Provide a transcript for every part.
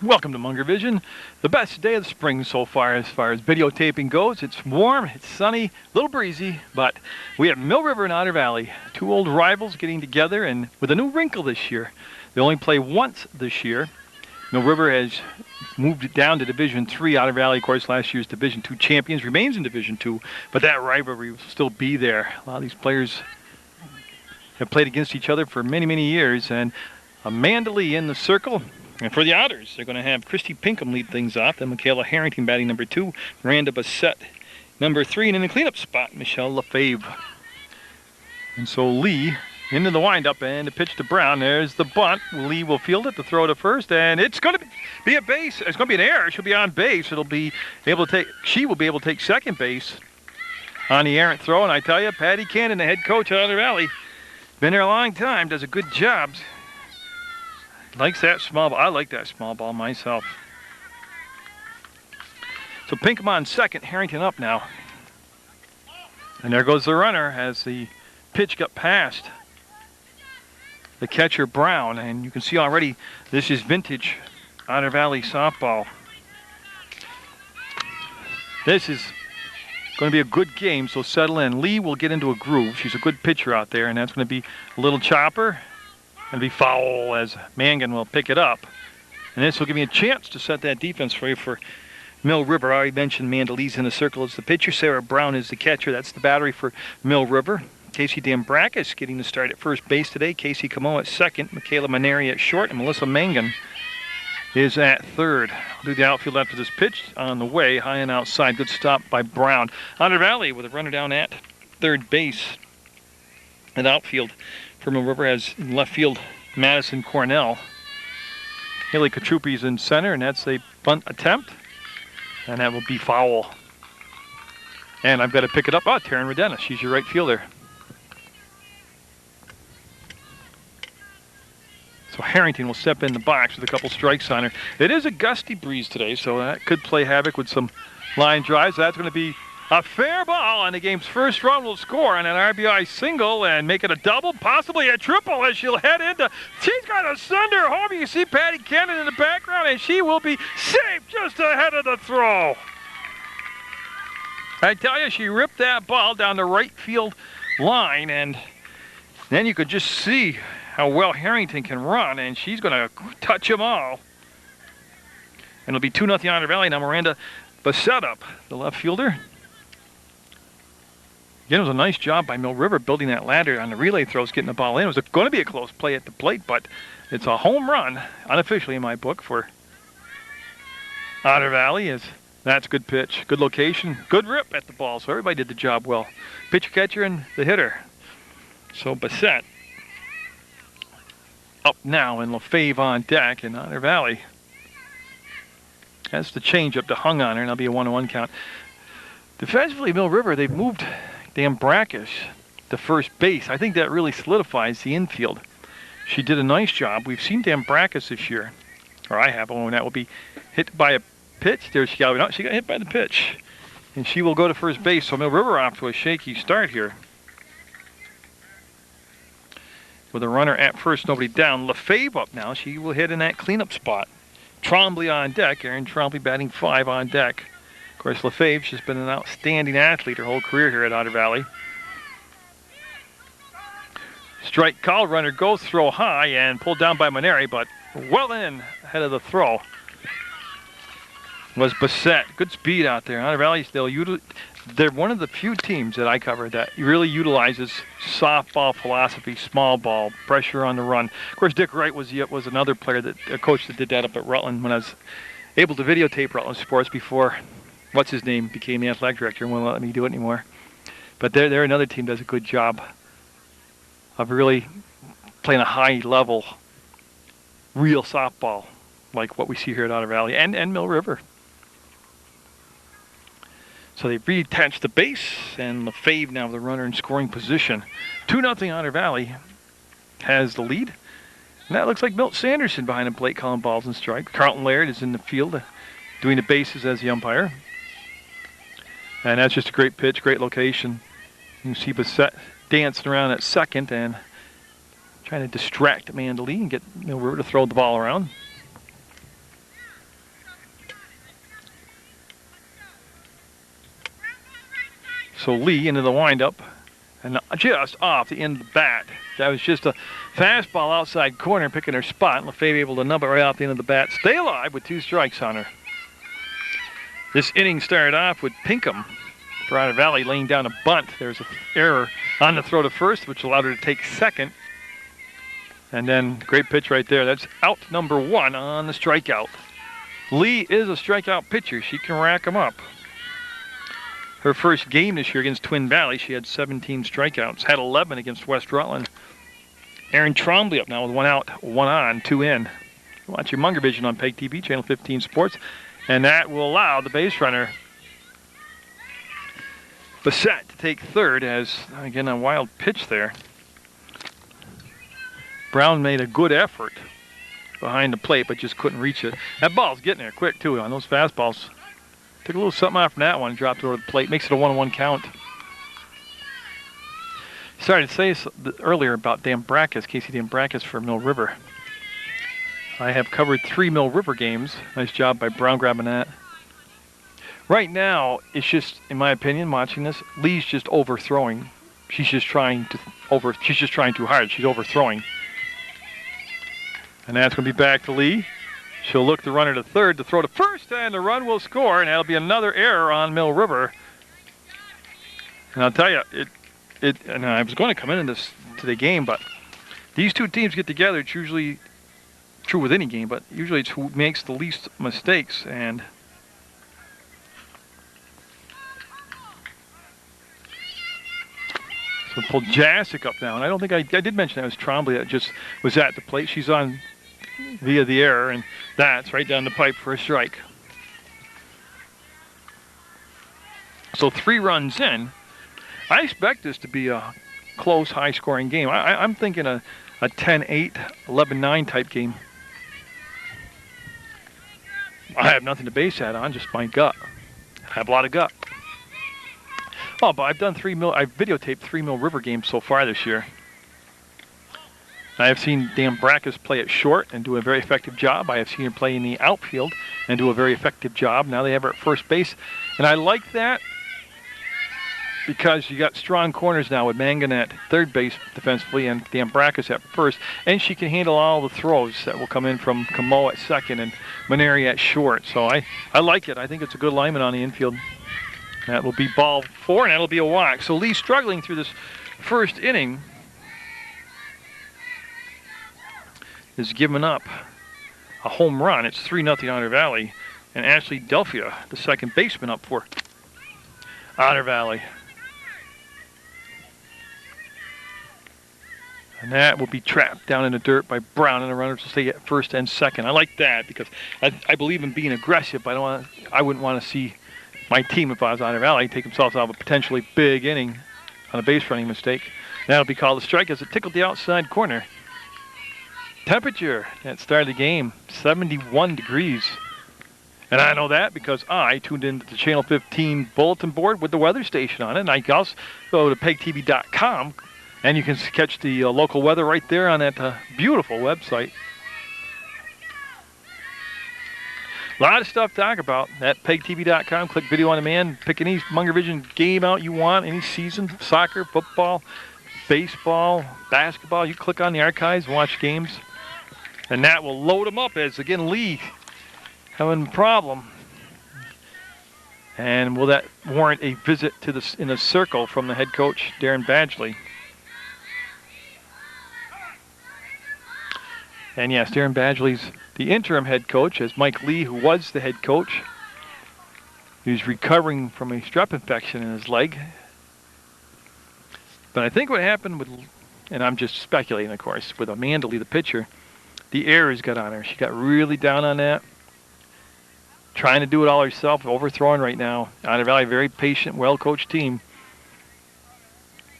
Welcome to Munger Vision. The best day of the spring so far as videotaping goes. It's warm, it's sunny, a little breezy, but we have Mill River and Otter Valley, two old rivals getting together, and with a new wrinkle this year. They only play once this year. Mill River has moved down to Division III. Otter Valley, of course, last year's Division II champions, remains in Division II, but that rivalry will still be there. A lot of these players have played against each other for many, many years, and Amanda Lee in the circle. And for the Otters, they're going to have Christy Pinkham lead things off, then Michaela Harrington batting number 2, Miranda Bassett number 3, and in the cleanup spot, Michelle Lefebvre. And so Lee into the windup and the pitch to Brown. There's the bunt. Lee will field it, the throw to first, and it's going to be a base. It's going to be an error. She'll be on base. She will be able to take second base on the errant throw. And I tell you, Patty Cannon, the head coach at Otter Valley, been there a long time, does a good job. Likes that small ball. I like that small ball myself. So Pinkham on second, Harrington up now. And there goes the runner as the pitch got past the catcher Brown. And you can see already this is vintage Otter Valley softball. This is going to be a good game, so settle in. Lee will get into a groove. She's a good pitcher out there, and that's going to be a little chopper. Going to be foul as Mangan will pick it up. And this will give me a chance to set that defense for you for Mill River. I already mentioned Amanda Lee's in the circle as the pitcher. Sarah Brown is the catcher. That's the battery for Mill River. Casey Dambrakis getting the start at first base today. Casey Camo at second. Michaela Maneri at short. And Melissa Mangan is at third. I'll do the outfield after this pitch on the way. High and outside. Good stop by Brown. Otter Valley with a runner down at third base. And outfield for Mill River has in left field Madison Cornell. Haley Katrupi's in center, and that's a bunt attempt. And that will be foul. And I've got to pick it up. Oh, Taryn Redena, she's your right fielder. So Harrington will step in the box with a couple strikes on her. It is a gusty breeze today, so that could play havoc with some line drives. That's going to be a fair ball, and the game's first run will score on an RBI single and make it a double, possibly a triple as she'll head into. She's got to send her home. You can see Patty Cannon in the background, and she will be safe just ahead of the throw. I tell you, she ripped that ball down the right field line, and then you could just see how well Harrington can run, and she's going to touch them all. And it'll be 2-0 Otter Valley. Now Miranda Bassett up, the left fielder. Again, it was a nice job by Mill River building that ladder on the relay throws, getting the ball in. It was going to be a close play at the plate, but it's a home run, unofficially in my book, for Otter Valley. That's a good pitch, good location, good rip at the ball, so everybody did the job well. Pitcher, catcher, and the hitter. So Bassett up now, and Lefebvre on deck, and Otter Valley has the change up to hung on her, and that'll be a 1-1 count. Defensively, Mill River, they've moved Dambrakis to first base. I think that really solidifies the infield. She did a nice job. We've seen Dambrakis this year, or I have, and that will be hit by a pitch. There she got. No, she got hit by the pitch, and she will go to first base. So Mill River off to a shaky start here. With a runner at first, nobody down. Lefebvre up now. She will hit in that cleanup spot. Trombley on deck. Erin Trombley batting 5 on deck. Of course, Lefebvre, she's been an outstanding athlete her whole career here at Otter Valley. Strike call, runner goes, throw high, and pulled down by Maneri, but well in ahead of the throw was Bassett. Good speed out there. Otter Valley, they're one of the few teams that I cover that really utilizes softball philosophy, small ball, pressure on the run. Of course, Dick Wright was another player, a coach that did that up at Rutland when I was able to videotape Rutland sports before what's-his-name became the athletic director and won't let me do it anymore. But they're another team that does a good job of really playing a high-level, real softball like what we see here at Otter Valley and Mill River. So they reattach the base, and Lefebvre now with the runner in scoring position. 2-0 Otter Valley has the lead. And that looks like Milt Sanderson behind the plate calling balls and strikes. Carlton Laird is in the field doing the bases as the umpire. And that's just a great pitch, great location. You can see Bassett dancing around at second and trying to distract Amanda Lee and get Mill River to throw the ball around. So Lee into the windup, and just off the end of the bat. That was just a fastball outside corner, picking her spot. And LaFave able to nub it right off the end of the bat. Stay alive with 2 strikes on her. This inning started off with Pinkham for Otter Valley laying down a bunt. There's an error on the throw to first, which allowed her to take second. And then great pitch right there. That's out number 1 on the strikeout. Lee is a strikeout pitcher. She can rack them up. Her first game this year against Twin Valley, she had 17 strikeouts. Had 11 against West Rutland. Aaron Trombley up now with 1 out, 1 on, 2 in. Watch your Munger Vision on PEGTV, Channel 15 Sports. And that will allow the base runner, Bassett, to take third as, again, a wild pitch there. Brown made a good effort behind the plate, but just couldn't reach it. That ball's getting there quick, too, on those fastballs. Took a little something off from that one, dropped it over the plate. Makes it a 1-1 count. Sorry to say earlier about Dambracus, Casey Dambracus for Mill River. I have covered 3 Mill River games. Nice job by Brown grabbing that. Right now, it's just, in my opinion, watching this, Lee's just overthrowing. She's just trying too hard. She's overthrowing. And that's going to be back to Lee. She'll look the runner to third to throw to first, and the run will score, and that'll be another error on Mill River. And I'll tell you, and I was going to come into the game, but these 2 teams get together. It's usually true with any game, but usually it's who makes the least mistakes. And so pull Jasic up now, and I don't think I did mention that was Trombley that just was at the plate. She's on via the error, and that's right down the pipe for a strike. So 3 runs in. I expect this to be a close, high-scoring game. I'm thinking a 10-8, 11-9 type game. I have nothing to base that on, just my gut. I have a lot of gut. Oh, but I've videotaped 3 Mill River games so far this year. I have seen Dambracus play at short and do a very effective job. I have seen her play in the outfield and do a very effective job. Now they have her at first base. And I like that because you got strong corners now with Mangan at third base defensively and Dambracus at first. And she can handle all the throws that will come in from Camo at second and Maneri at short. So I like it. I think it's a good alignment on the infield. That will be ball 4, and that'll be a walk. So Lee struggling through this first inning is giving up a home run. It's 3-0 Otter Valley, and Ashley Delphia, the second baseman, up for Otter Valley. And that will be trapped down in the dirt by Brown, and the runners will stay at first and second. I like that because I believe in being aggressive, but I wouldn't want to see my team, if I was Otter Valley, take themselves out of a potentially big inning on a base running mistake. That'll be called a strike as it tickled the outside corner. Temperature at the start of the game, 71 degrees. And I know that because I tuned into the Channel 15 bulletin board with the weather station on it. And I also go to PEGTV.com, and you can catch the local weather right there on that beautiful website. A lot of stuff to talk about at PEGTV.com. Click video on demand. Pick any Munger Vision game out you want, any season, soccer, football, baseball, basketball. You click on the archives, watch games, and that will load them up as, again, Lee having a problem. And will that warrant a visit to the in a circle from the head coach, Darren Badgley? And yes, Darren Badgley's the interim head coach, as Mike Lee, who was the head coach, he's recovering from a strep infection in his leg. But I think what happened with, and I'm just speculating, of course, with Amanda Lee, the pitcher, the errors got on her. She got really down on that, trying to do it all herself, overthrowing right now. Otter Valley, very patient, well-coached team.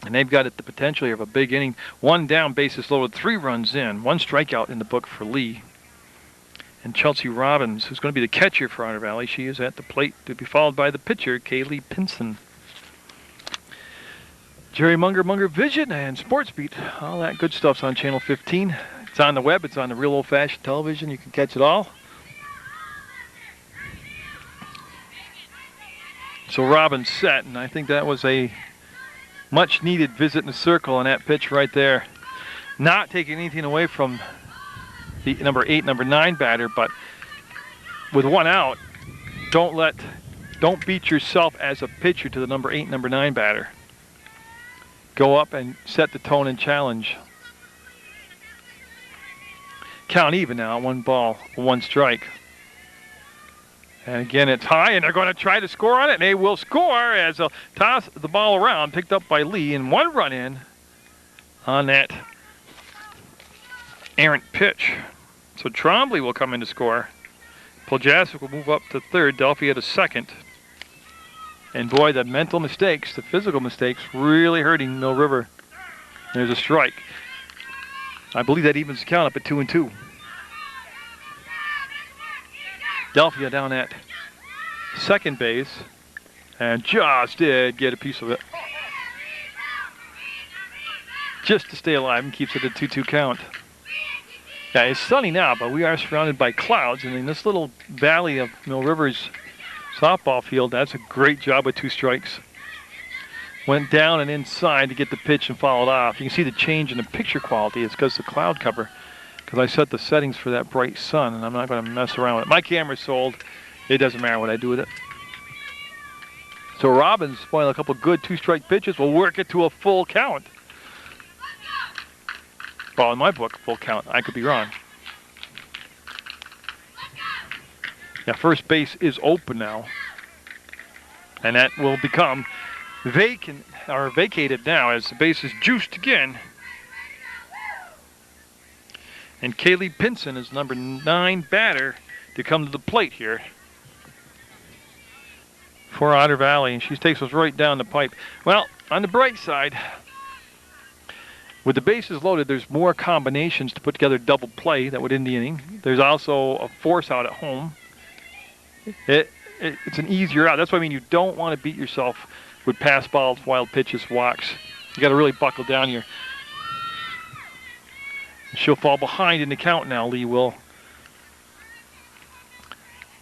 And they've got the potential of a big inning. 1 down, bases loaded, 3 runs in, 1 strikeout in the book for Lee. And Chelsea Robbins, who's going to be the catcher for Otter Valley, she is at the plate to be followed by the pitcher, Kaylee Pinson. Jerry Munger, Munger Vision, and Sports Beat. All that good stuff's on Channel 15. It's on the web. It's on the real old-fashioned television. You can catch it all. So Robbins set, and I think that was a much needed visit in the circle on that pitch right there. Not taking anything away from the number 8, number 9 batter, but with one out, don't beat yourself as a pitcher to the number 8, number 9 batter. Go up and set the tone and challenge. Count even now, 1 ball, 1 strike. And again, it's high, and they're going to try to score on it, and they will score as they'll toss the ball around, picked up by Lee, and 1 run in on that errant pitch. So Trombley will come in to score. Poljasic will move up to third, Delphi at a second. And boy, the mental mistakes, the physical mistakes, really hurting Mill River. There's a strike. I believe that evens the count up at 2-2. Delphia down at second base, and just did get a piece of it. Just to stay alive and keeps it a 2-2 count. Yeah, it's sunny now, but we are surrounded by clouds, and in this little valley of Mill River's softball field, that's a great job with 2 strikes. Went down and inside to get the pitch and followed off. You can see the change in the picture quality. It's because of the cloud cover. Because I set the settings for that bright sun, and I'm not going to mess around with it. My camera's sold. It doesn't matter what I do with it. So Robbins, spoiling a couple good 2-strike pitches, will work it to a full count. Well, in my book, full count. I could be wrong. Yeah, first base is open now. And that will become vacated now as the base is juiced again. And Kaylee Pinson is number 9 batter to come to the plate here for Otter Valley. And she takes us right down the pipe. Well, on the bright side, with the bases loaded, there's more combinations to put together double play that would end the inning. There's also a force out at home. It's an easier out. That's what I mean. You don't want to beat yourself with pass balls, wild pitches, walks. You got to really buckle down here. She'll fall behind in the count now, Lee will.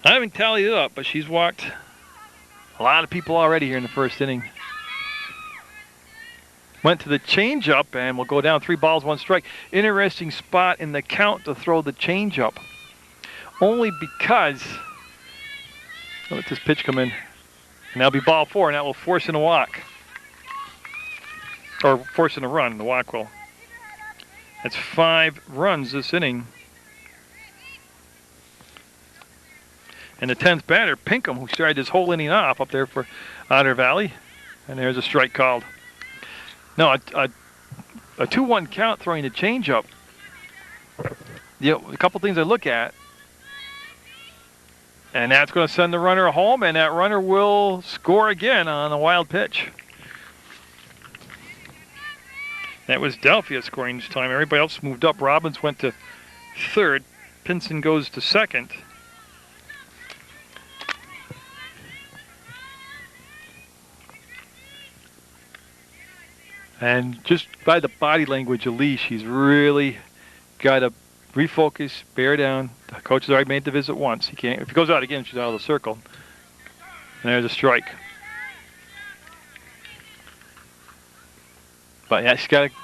I haven't tallied it up, but she's walked a lot of people already here in the first inning. Went to the changeup and will go down 3 balls, 1 strike. Interesting spot in the count to throw the changeup. Only because, let this pitch come in. And that'll be ball 4, and that will force in a walk. Or force in a run, the walk will. That's 5 runs this inning. And the 10th batter, Pinkham, who started this whole inning off up there for Otter Valley. And there's a strike called. No, a 2-1 count throwing the changeup. You know, a couple things I look at. And that's going to send the runner home, and that runner will score again on a wild pitch. That was Delphia scoring this time. Everybody else moved up. Robbins went to third. Pinson goes to second. And just by the body language of Lee, she's really got to refocus, bear down. The coach has already made the visit once. He can't. If he goes out again, she's out of the circle. And there's a strike. But yeah, she's got to.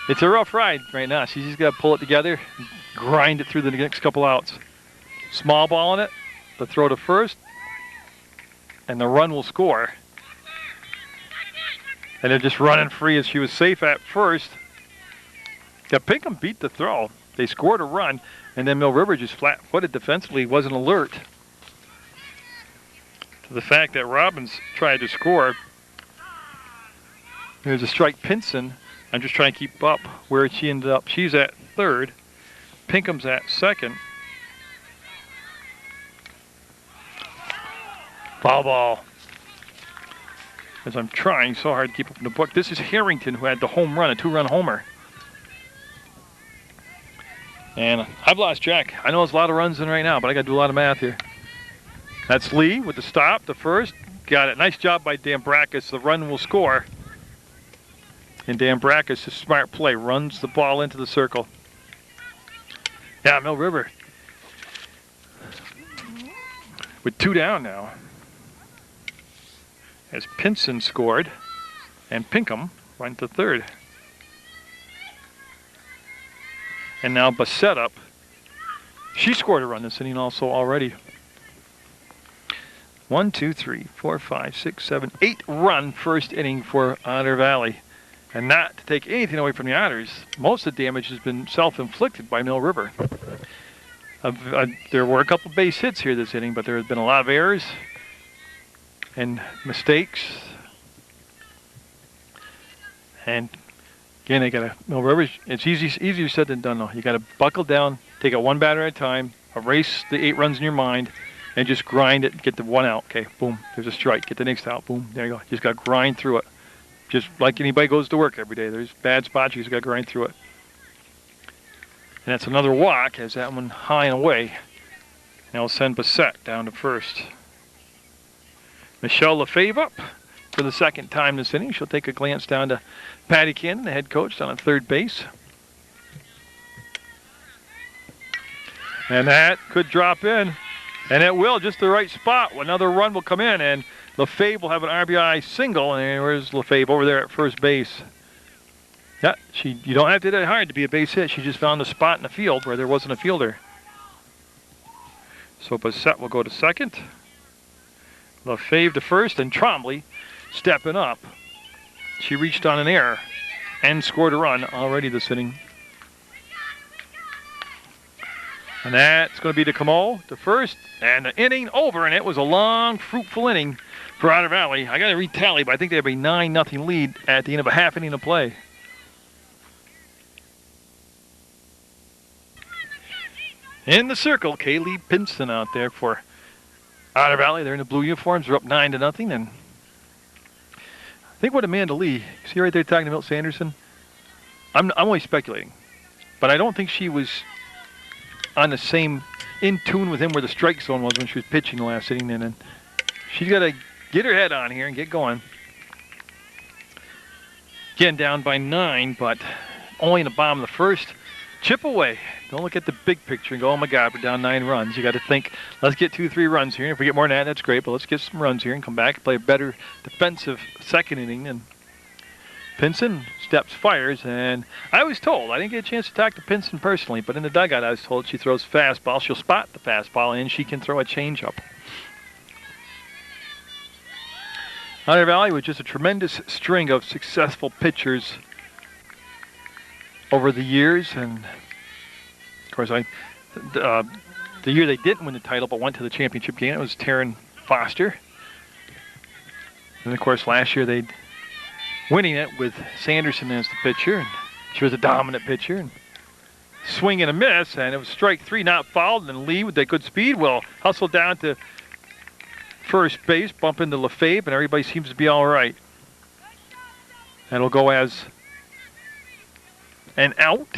It's a rough ride right now. She's just got to pull it together, grind it through the next couple outs. Small ball in it, the throw to first, and the run will score. And they're just running free as she was safe at first. Yeah, Pinkham beat the throw. They scored a run, and then Mill River just flat-footed defensively, wasn't alert to the fact that Robbins tried to score. There's a strike. Pinson. I'm just trying to keep up where she ended up. She's at third. Pinkham's at second. Foul ball. As I'm trying so hard to keep up in the book. This is Harrington, who had the home run, a 2-run homer. And I've lost track. I know there's a lot of runs in right now, but I got to do a lot of math here. That's Lee with the stop, the first. Got it. Nice job by Dambrakis. The run will score. And Dambrakis, a smart play, runs the ball into the circle. Yeah, Mill River with 2 down now. as Pinson scored, and Pinkham went to third. And now Bassett up. She scored a run this inning also already. 1, 2, 3, 4, 5, 6, 7, 8 run first inning for Otter Valley. And not to take anything away from the Otters, most of the damage has been self-inflicted by Mill River. There were a couple base hits here this inning, but there has been a lot of errors and mistakes. And again, they got Mill River. It's easier said than done though. You got to buckle down, take it one batter at a time, erase the 8 runs in your mind, and just grind it. Get the one out. Okay, boom. There's a strike. Get the next out. Boom. There you go. You just got to grind through it. Just like anybody goes to work every day. There's bad spots. You just got to grind through it. And that's another walk as that one high and away. And it'll send Bassett down to first. Michelle Lefebvre up for the second time this inning. She'll take a glance down to Patty Cannon, the head coach, down at third base. And that could drop in. And it will, just the right spot. Another run will come in, and Lefebvre will have an RBI single. And where's Lefebvre? Over there at first base. Yeah, you don't have to hit it hard to be a base hit. She just found a spot in the field where there wasn't a fielder. So Bassett will go to second. Lefebvre to first, and Trombley stepping up. She reached on an error and scored a run already this inning. And that's going to be the Camo to first, and the inning over, and it was a long, fruitful inning for Otter Valley. I got to retally, but I think they have a 9-0 lead at the end of a half inning of play. In the circle, Kaylee Pinson out there for Otter Valley. They're in the blue uniforms. They're up 9-0, and I think what Amanda Lee, see right there talking to Milt Sanderson? I'm only speculating, but I don't think she was on the same in tune with him where the strike zone was when she was pitching the last inning. And she's got to get her head on here and get going. Again, down by 9, but only in the bottom of the first. Chip away. Don't look at the big picture and go, oh my God, we're down 9 runs. You got to think, let's get 2-3 runs here. If we get more than that, that's great, but let's get some runs here and come back and play a better defensive second inning. And Pinson steps, fires, and I was told, I didn't get a chance to talk to Pinson personally, but in the dugout I was told she throws fastball. She'll spot the fastball, and she can throw a changeup. Otter Valley with just a tremendous string of successful pitchers over the years, and of course the year they didn't win the title but went to the championship game, it was Taryn Foster. And of course last year they'd winning it with Sanderson as the pitcher, and she was a dominant pitcher. And swing and a miss, and it was strike 3, not fouled, and Lee with that good speed will hustle down to first base, bump into Lefebvre, and everybody seems to be all right. That'll go as an out.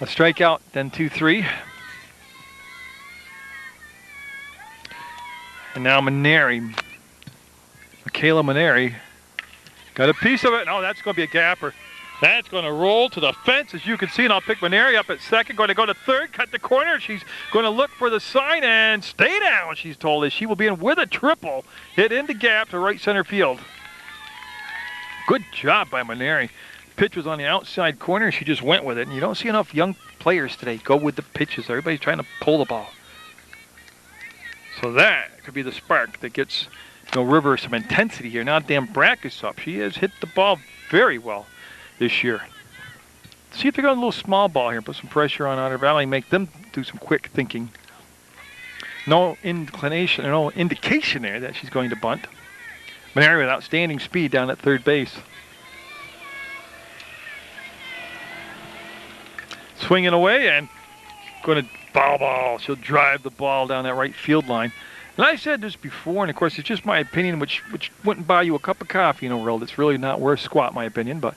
A strikeout, then 2-3. And now Maneri, Michaela Maneri, got a piece of it. Oh, that's going to be a gapper. That's going to roll to the fence, as you can see, and I'll pick Maneri up at second. Going to go to third, cut the corner. She's going to look for the sign and stay down, she's told us. She will be in with a triple. Hit into gap to right center field. Good job by Maneri. Pitch was on the outside corner. She just went with it. And you don't see enough young players today go with the pitches. Everybody's trying to pull the ball. So that could be the spark that gets River some intensity here. Now Dan Brackus up. She has hit the ball very well this year. See if they're going a little small ball here. Put some pressure on Otter Valley. Make them do some quick thinking. No inclination, no indication there that she's going to bunt. Maneri with outstanding speed down at third base. Swinging away and going to foul ball. She'll drive the ball down that right field line. And I said this before, and of course it's just my opinion, which wouldn't buy you a cup of coffee in the world. It's really not worth squat, my opinion. But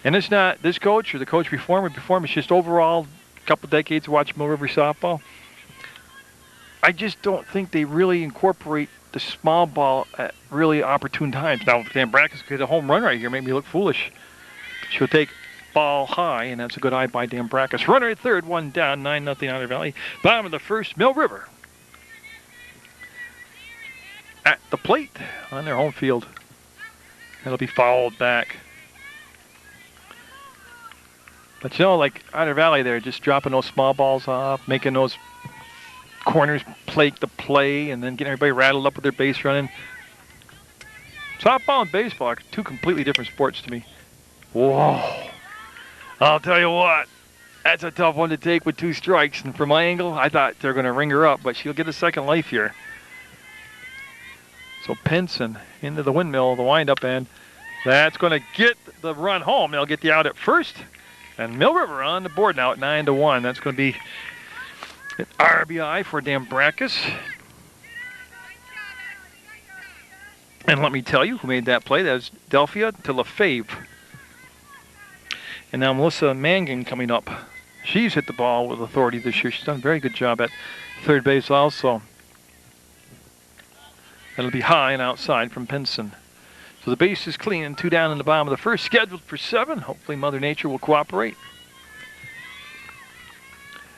and it's not this coach or the coach before me. It's just overall a couple decades of watching Mill River softball. I just don't think they really incorporate the small ball at really opportune times. Now, Dan Brackus could hit a home run right here, make me look foolish. She'll take ball high, and that's a good eye by Dan Brackus. Runner at third, one down, 9-0 Otter Valley. Bottom of the first, Mill River. at the plate on their home field. It'll be fouled back. But you know, like Otter Valley, they're just dropping those small balls off, making those corners plate the play, and then getting everybody rattled up with their base running. Softball and baseball are two completely different sports to me. Whoa. I'll tell you what, that's a tough one to take with 2 strikes. And from my angle, I thought they're going to ring her up, but she'll get a second life here. So Pinson into the windmill, the windup end. That's going to get the run home. They'll get the out at first. And Mill River on the board now at 9-1. That's going to be an RBI for Dambrakis. And let me tell you who made that play. That was Delphia to LaFave. And now Melissa Mangan coming up. She's hit the ball with authority this year. She's done a very good job at third base also. That'll be high and outside from Pinson. So the base is clean and 2 down in the bottom of the first, scheduled for 7. Hopefully Mother Nature will cooperate.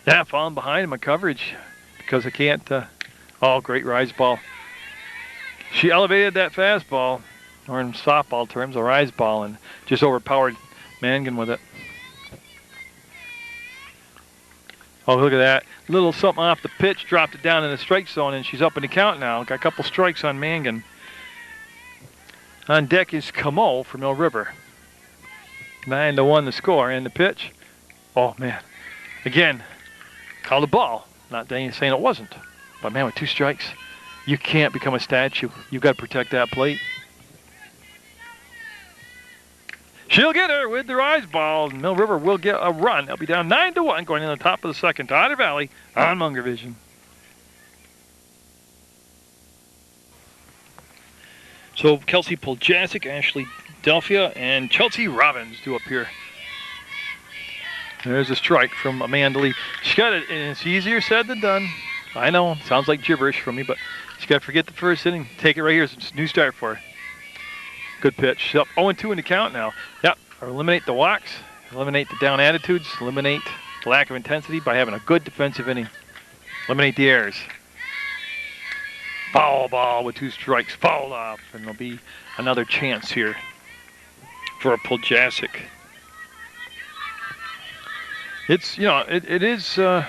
Yeah, falling behind in my coverage because I can't. Oh, great rise ball. She elevated that fastball, or in softball terms, a rise ball, and just overpowered Mangan with it. Oh, look at that. Little something off the pitch, dropped it down in the strike zone, and she's up in the count now. Got a couple strikes on Mangan. On deck is Camo for Mill River. 9-1 the score, and the pitch. Oh, man. Again, called a ball. Not saying it wasn't. But, man, with 2 strikes, you can't become a statue. You've got to protect that plate. She'll get her with the rise ball. Mill River will get a run. They'll be down 9-1 going in the top of the second to Otter Valley on Munger Vision. So Kelsey Poljasic, Ashley Delphia, and Chelsea Robbins do up here. There's a strike from Amanda Lee. She got it, and it's easier said than done. I know, sounds like gibberish from me, but she's got to forget the first inning. Take it right here. It's a new start for her. Good pitch. She's up 0-2 in the count now. Yep, eliminate the walks, eliminate the down attitudes, eliminate the lack of intensity by having a good defensive inning. Eliminate the errors. Foul ball with 2 strikes, fouled off, and there'll be another chance here for a Poljasic. It's, you know, it is a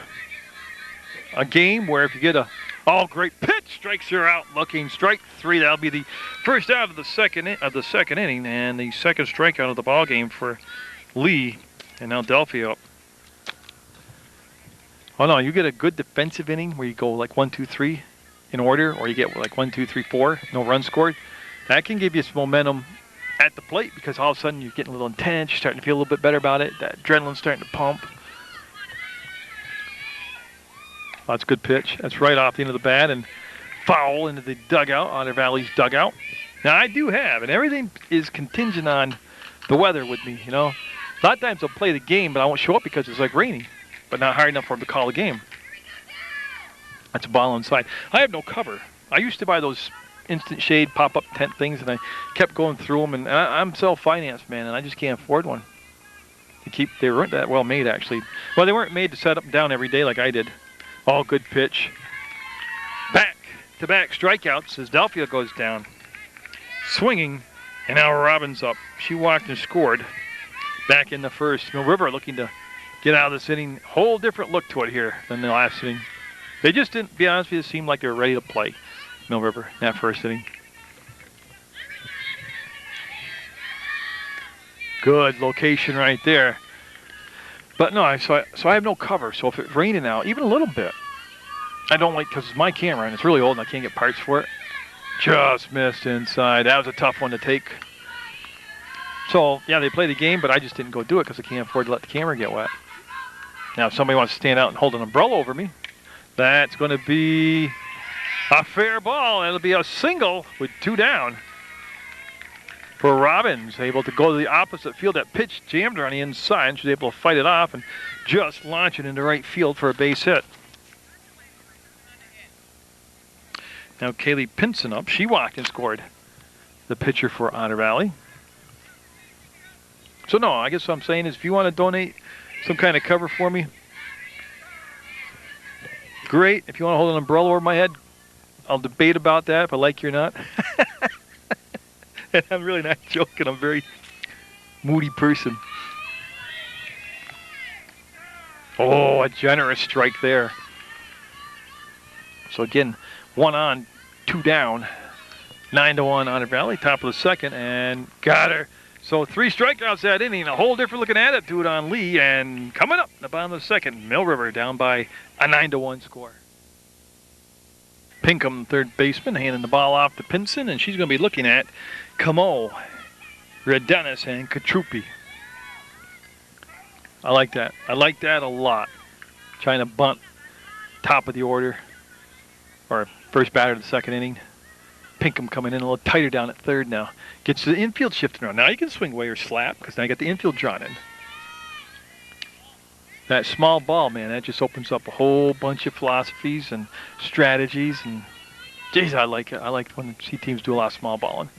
game where if you get a great pitch, strikes her out, looking strike 3. That'll be the first out of the second inning, and the second strikeout of the ball game for Lee, and now Delphia up. Oh no, you get a good defensive inning where you go like 1, 2, 3. In order, or you get like 1, 2, 3, 4, no runs scored. That can give you some momentum at the plate because all of a sudden you're getting a little intense, you're starting to feel a little bit better about it. That adrenaline's starting to pump. Oh, that's a good pitch. That's right off the end of the bat and foul into the dugout, Otter Valley's dugout. Now I do have, and everything is contingent on the weather with me, you know. A lot of times I'll play the game, but I won't show up because it's like raining, but not hard enough for them to call the game. That's a ball inside. I have no cover. I used to buy those instant shade pop-up tent things, and I kept going through them. And I'm self-financed, man, and I just can't afford one. They weren't that well made, actually. Well, they weren't made to set up and down every day like I did. Oh, good pitch. Back-to-back strikeouts as Delphia goes down. Swinging, and now Robbins up. She walked and scored back in the first. Mill River looking to get out of this inning. Whole different look to it here than the last inning. They just didn't, to be honest with you, seem like they were ready to play, Mill River, in that first inning. Good location right there. But no, so I have no cover. So if it's raining out, even a little bit, I don't like, because it's my camera and it's really old and I can't get parts for it. Just missed inside. That was a tough one to take. So, yeah, they play the game, but I just didn't go do it because I can't afford to let the camera get wet. Now, if somebody wants to stand out and hold an umbrella over me, that's going to be a fair ball. It'll be a single with 2 down for Robbins. Able to go to the opposite field. That pitch jammed her on the inside, and she's able to fight it off and just launch it into right field for a base hit. Now Kaylee Pinson up. She walked and scored, the pitcher for Otter Valley. So no, I guess what I'm saying is if you want to donate some kind of cover for me, great. If you want to hold an umbrella over my head, I'll debate about that if I like you or not. And I'm really not joking. I'm a very moody person. Oh, a generous strike there. So again, 1 on, 2 down. 9-1 Otter Valley, top of the second, and got her. So 3 strikeouts that inning, a whole different looking attitude on Lee, and coming up in the bottom of the second, Mill River down by a 9-1 score. Pinkham, third baseman, handing the ball off to Pinson, and she's going to be looking at Camo, Red Dennis, and Katrupi. I like that. I like that a lot. Trying to bunt top of the order, or first batter of the second inning. Pinkham coming in a little tighter down at third now. Gets the infield shifting around. Now you can swing away or slap because now you got the infield drawn in. That small ball, man, that just opens up a whole bunch of philosophies and strategies. And geez, I like it. I like when I see teams do a lot of small balling.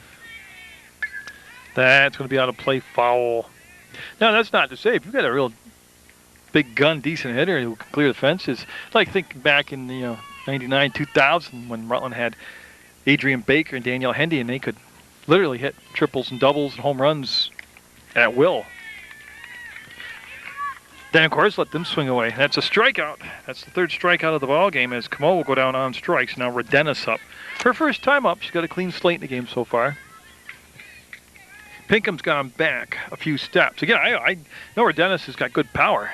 That's going to be out of play, foul. Now that's not to say if you've got a real big gun, decent hitter who can clear the fences. Like thinking back in 99, 2000 when Rutland had Adrian Baker and Danielle Hendy, and they could literally hit triples and doubles and home runs at will. Then, of course, let them swing away. That's a strikeout. That's the 3rd strikeout of the ball game as Camo will go down on strikes. Now Redenis up. Her first time up. She's got a clean slate in the game so far. Pinkham's gone back a few steps. Again, I know Redenis has got good power.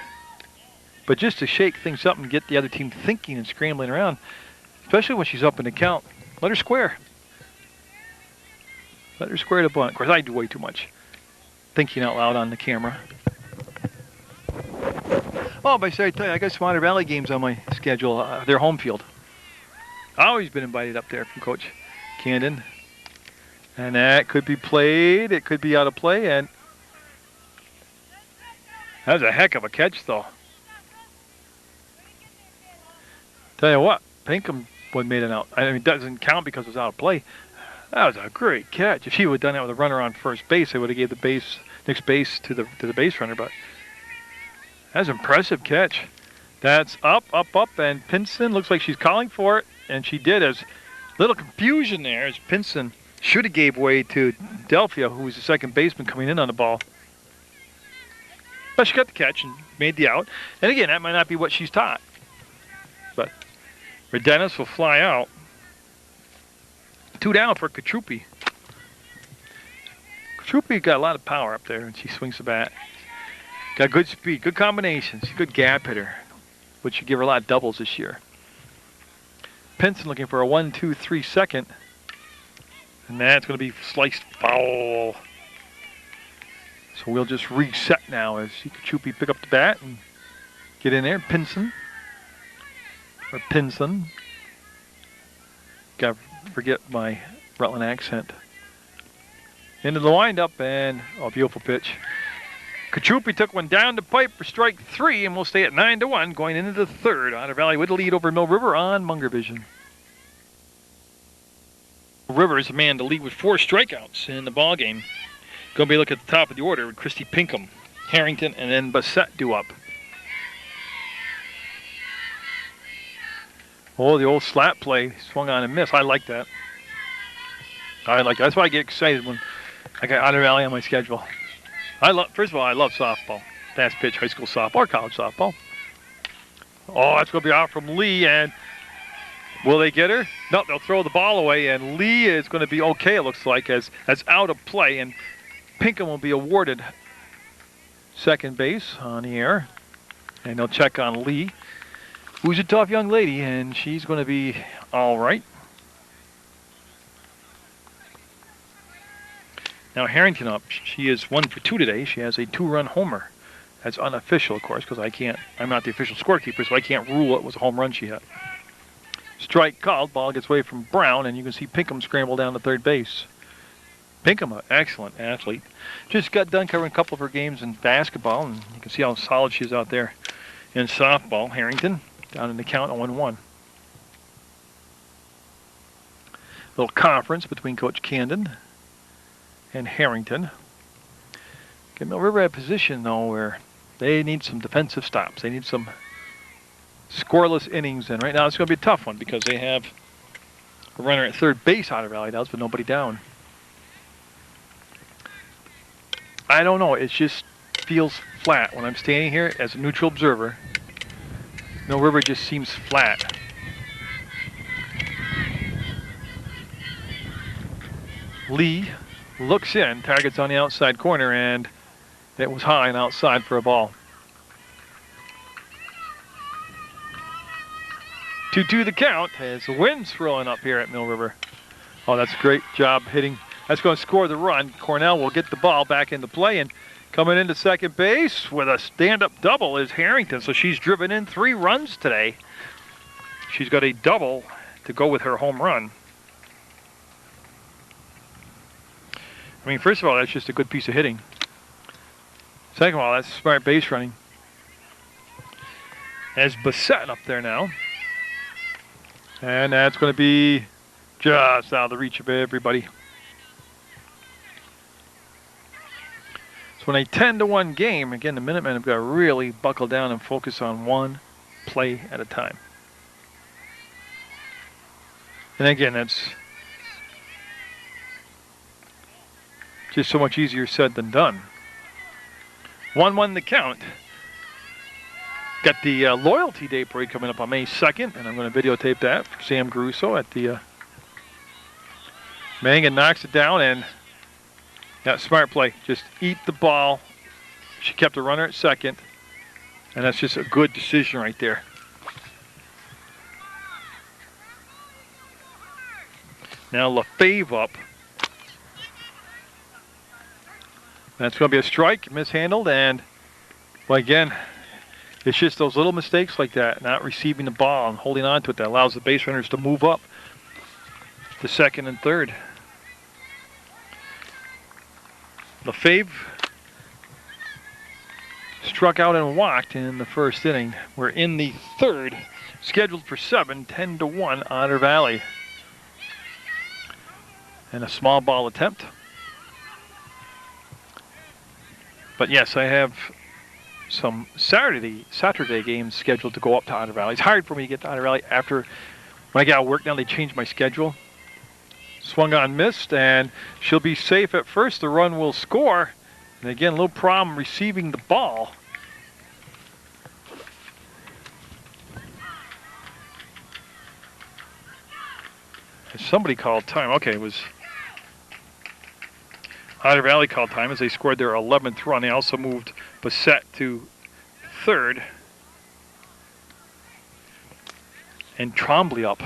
But just to shake things up and get the other team thinking and scrambling around, especially when she's up in the count, let her square. Let her square the bunt. Of course, I do way too much thinking out loud on the camera. Oh, but I tell you, I got some Otter Valley games on my schedule. Their home field. I've always been invited up there from Coach Camden. And that could be played. It could be out of play. And that was a heck of a catch, though. Tell you what, Pinkham would have made it out. I mean, it doesn't count because it was out of play. That was a great catch. If she would have done that with a runner on first base, they would have gave the next base to the base runner. But that's an impressive catch. That's up, and Pinson looks like she's calling for it, and she did. There's a little confusion there as Pinson should have gave way to Delphia, who was the second baseman coming in on the ball. But she got the catch and made the out. And again, that might not be what she's taught. But Redenis will fly out. 2 down for Katrupi. Katrupi got a lot of power up there, and she swings the bat. Got good speed, good combinations, good gap hitter, which should give her a lot of doubles this year. Pinson looking for a 1-2-3 second, and that's going to be sliced foul. So we'll just reset now as Katrupi pick up the bat and get in there. Pinson. Got to forget my Rutland accent. Into the windup, and oh, beautiful pitch. Katrupi took one down the pipe for strike 3, and we'll stay at 9-1 going into the 3rd. Otter Valley with the lead over Mill River on Munger Vision. River is the man to lead with 4 strikeouts in the ball game. Going to be looking at the top of the order with Christy Pinkham, Harrington, and then Bassett due up. Oh, the old slap play, swung on and missed. I like that. That's why I get excited when I got Otter Valley on my schedule. First of all, I love softball. Fast pitch, high school softball, or college softball. Oh, that's going to be out from Lee, and will they get her? No, they'll throw the ball away, and Lee is going to be okay, it looks like, as out of play, and Pinkham will be awarded second base on the air, and they'll check on Lee, who's a tough young lady, and she's going to be all right. Now Harrington up. She is 1 for 2 today. She has a 2-run homer. That's unofficial, of course, because I'm not the official scorekeeper, so I can't rule it was a home run she hit. Strike called. Ball gets away from Brown, and you can see Pinkham scramble down to third base. Pinkham, an excellent athlete. Just got done covering a couple of her games in basketball, and you can see how solid she is out there in softball. Harrington down in the count at 1-1. Little conference between Coach Camden and Harrington. Okay, Mill River at position, though, where they need some defensive stops. They need some scoreless innings, and right now it's going to be a tough one because they have a runner at third base. Otter Valley does, but nobody down. I don't know. It just feels flat when I'm standing here as a neutral observer. Mill River just seems flat. Lee looks in, targets on the outside corner, and it was high and outside for a ball. 2-2 the count as the wind's rolling up here at Mill River. Oh, that's a great job hitting. That's going to score the run. Cornell will get the ball back into play, and coming into second base with a stand-up double is Harrington. So she's driven in 3 runs today. She's got a double to go with her home run. I mean, first of all, that's just a good piece of hitting. Second of all, that's smart base running. As Bassett up there now. And that's going to be just out of the reach of everybody. So in a 10-1 game, again, the Minutemen have got to really buckle down and focus on one play at a time. And again, that's just so much easier said than done. 1-1 the count. Got the Loyalty Day Parade coming up on May 2nd, and I'm going to videotape that for Sam Caruso at the Mangan knocks it down, and that smart play. Just eat the ball. She kept a runner at second, and that's just a good decision right there. Now LaFave up. That's going to be a strike, mishandled, and well, again, it's just those little mistakes like that, not receiving the ball and holding on to it, that allows the base runners to move up to second and third. LaFave struck out and walked in the first inning. We're in the third, scheduled for 7, 10-1 Otter Valley. And a small ball attempt. But yes, I have some Saturday games scheduled to go up to Otter Valley. It's hard for me to get to Otter Valley after when I got work now. They changed my schedule. Swung on, missed, and she'll be safe at first. The run will score. And again, a little problem receiving the ball. Somebody called time. Okay, it was Otter Valley called time as they scored their 11th run. They also moved Bassett to third. And Trombley up.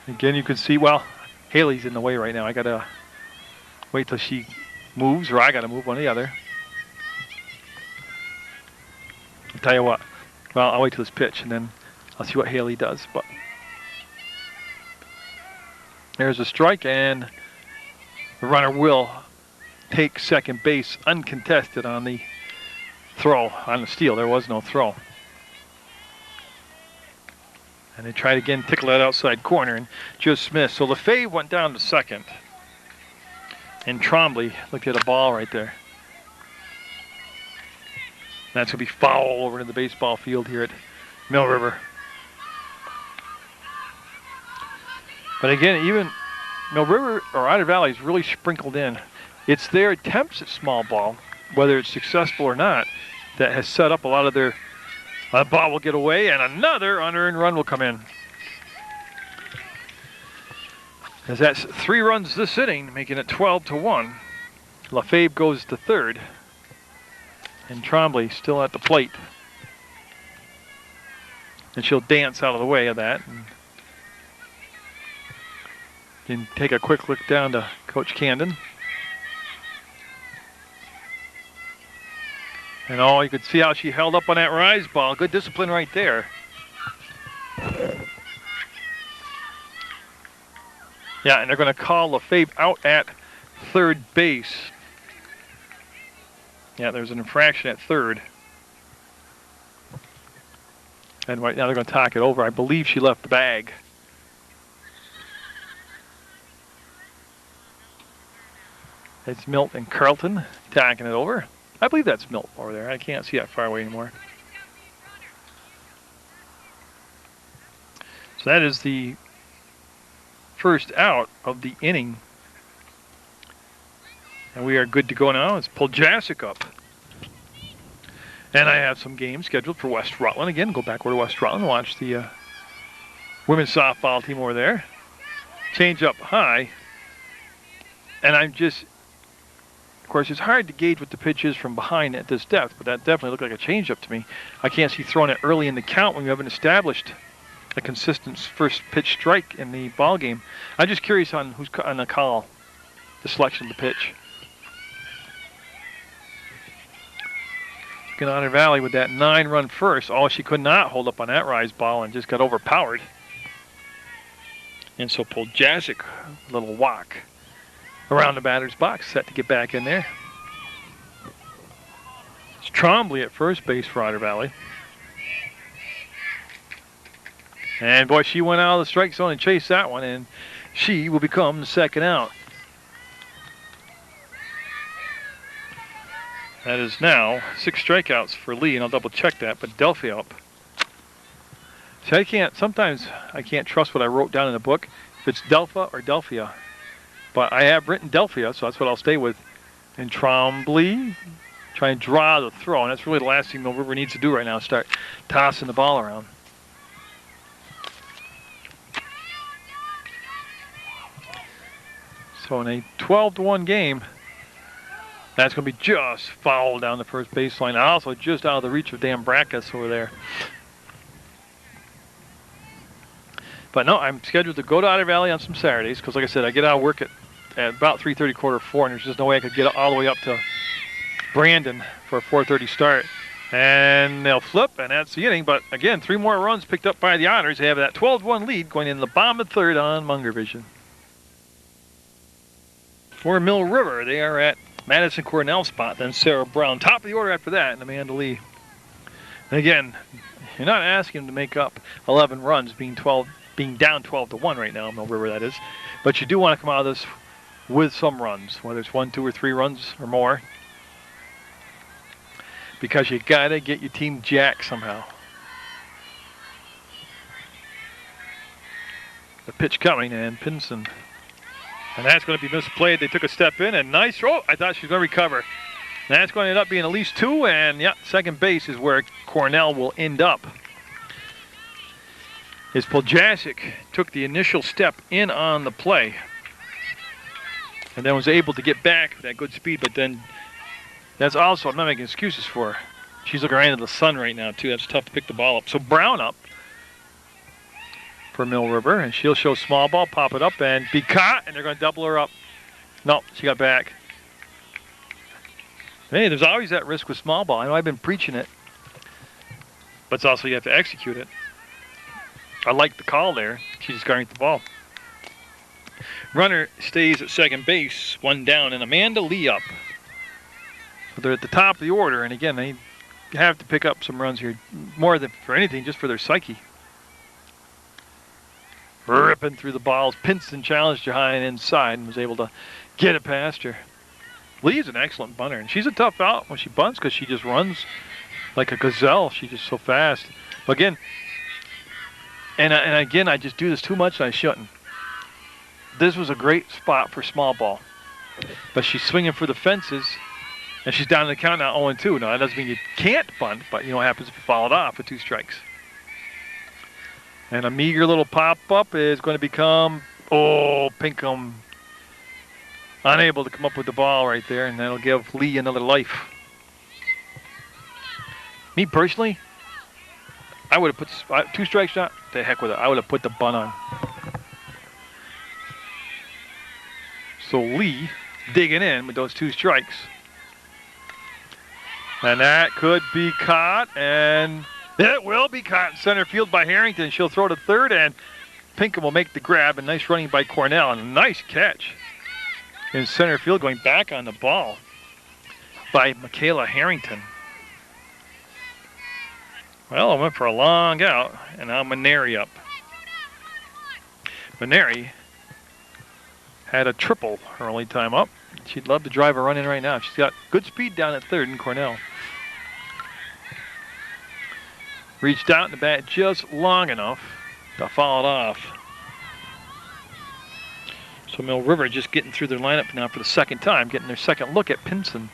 Again, you can see, well, Haley's in the way right now. I got to wait till she moves, or I got to move, one or the other. I'll tell you what. Well, I'll wait till this pitch, and then I'll see what Haley does. But there's a strike, and the runner will take second base uncontested on the throw, on the steal. There was no throw. And they tried again, tickle that outside corner, and just missed. So LaFave went down to second. And Trombley looked at a ball right there. That's going to be foul over to the baseball field here at Mill River. But again, even Mill River or Otter Valley is really sprinkled in. It's their attempts at small ball, whether it's successful or not, that has set up a lot of their ball will get away, and another unearned run will come in. As that's 3 runs this inning, making it 12-1. LaFave goes to third, and Trombley still at the plate. And she'll dance out of the way of that. And take a quick look down to Coach Camden. And oh, you could see how she held up on that rise ball. Good discipline right there. Yeah, and they're going to call LaFave out at third base. Yeah, there's an infraction at third. And right now they're going to talk it over. I believe she left the bag. It's Milt and Carlton talking it over. I believe that's Milt over there. I can't see that far away anymore. So that is the first out of the inning. And we are good to go now. Let's pull Jasic up. And I have some games scheduled for West Rutland. Again, go back over to West Rutland and watch the women's softball team over there. Change up high. And I'm just, of course, it's hard to gauge what the pitch is from behind at this depth, but that definitely looked like a changeup to me. I can't see throwing it early in the count when you haven't established a consistent first pitch strike in the ball game. I'm just curious on who's on the call, the selection of the pitch. Otter Valley with that 9-run first. Oh, she could not hold up on that rise ball and just got overpowered. And so pulled Jasic, a little walk around the batter's box, set to get back in there. It's Trombley at first base for Otter Valley. And boy, she went out of the strike zone and chased that one, and she will become the second out. That is now 6 strikeouts for Lee, and I'll double check that, but Delphia up. See, sometimes I can't trust what I wrote down in the book, if it's Delpha or Delphia. But I have written Delphia, so that's what I'll stay with. And Trombley, try and draw the throw, and that's really the last thing Mill River needs to do right now, start tossing the ball around. So in a 12-1 game, that's going to be just fouled down the first baseline. Also just out of the reach of Dan Brackus over there. But no, I'm scheduled to go to Otter Valley on some Saturdays because, like I said, I get out of work at about 3:30, 3:45, and there's just no way I could get all the way up to Brandon for a 4:30 start. And they'll flip, and that's the inning. But again, 3 more runs picked up by the Otters. They have that 12-1 lead going in the bottom of the 3rd on Munger Vision. For Mill River, they are at Madison Cornell spot, then Sarah Brown. Top of the order after that, and Amanda Lee. And again, you're not asking them to make up 11 runs, being down 12-1 right now, Mill River that is. But you do want to come out of this with some runs, whether it's 1, 2, or 3 runs or more. Because you gotta get your team jacked somehow. The pitch coming, and Pinson. And that's going to be misplayed. They took a step in, and nice throw. I thought she was going to recover. That's going to end up being at least 2, and yeah, second base is where Cornell will end up. As Poljasic took the initial step in on the play, and then was able to get back with that good speed, but then that's also, I'm not making excuses for her. She's looking right into the sun right now, too. That's tough to pick the ball up. So Brown up for Mill River, and she'll show small ball, pop it up, and be caught, and they're going to double her up. No, she got back. Hey, there's always that risk with small ball. I know I've been preaching it, but it's also you have to execute it. I like the call there. She just got the ball. Runner stays at second base, 1 down, and Amanda Lee up. So they're at the top of the order, and again, they have to pick up some runs here, more than for anything, just for their psyche. Ripping through the balls. Pinson challenged her high and inside and was able to get it past her. Lee's an excellent bunter, and she's a tough out when she bunts because she just runs like a gazelle. She's just so fast. But again, and again, I just do this too much and I shouldn't. This was a great spot for small ball. But she's swinging for the fences, and she's down in the count now 0-2. Now, that doesn't mean you can't bunt, but you know what happens if you foul it off with 2 strikes. And a meager little pop-up is going to become, oh, Pinkham unable to come up with the ball right there, and that'll give Lee another life. Me personally, I would have put 2 strikes shot, to heck with it. I would have put the bunt on. So Lee digging in with those 2 strikes. And that could be caught, and it will be caught in center field by Harrington. She'll throw to third, and Pinkham will make the grab. And nice running by Cornell, and a nice catch in center field, going back on the ball by Michaela Harrington. Well, I went for a long out, and now Maneri up. Maneri had a triple her only time up. She'd love to drive a run in right now. She's got good speed down at third in Cornell. Reached out in the bat just long enough to foul it off. So Mill River just getting through their lineup now for the second time, getting their second look at Pinson.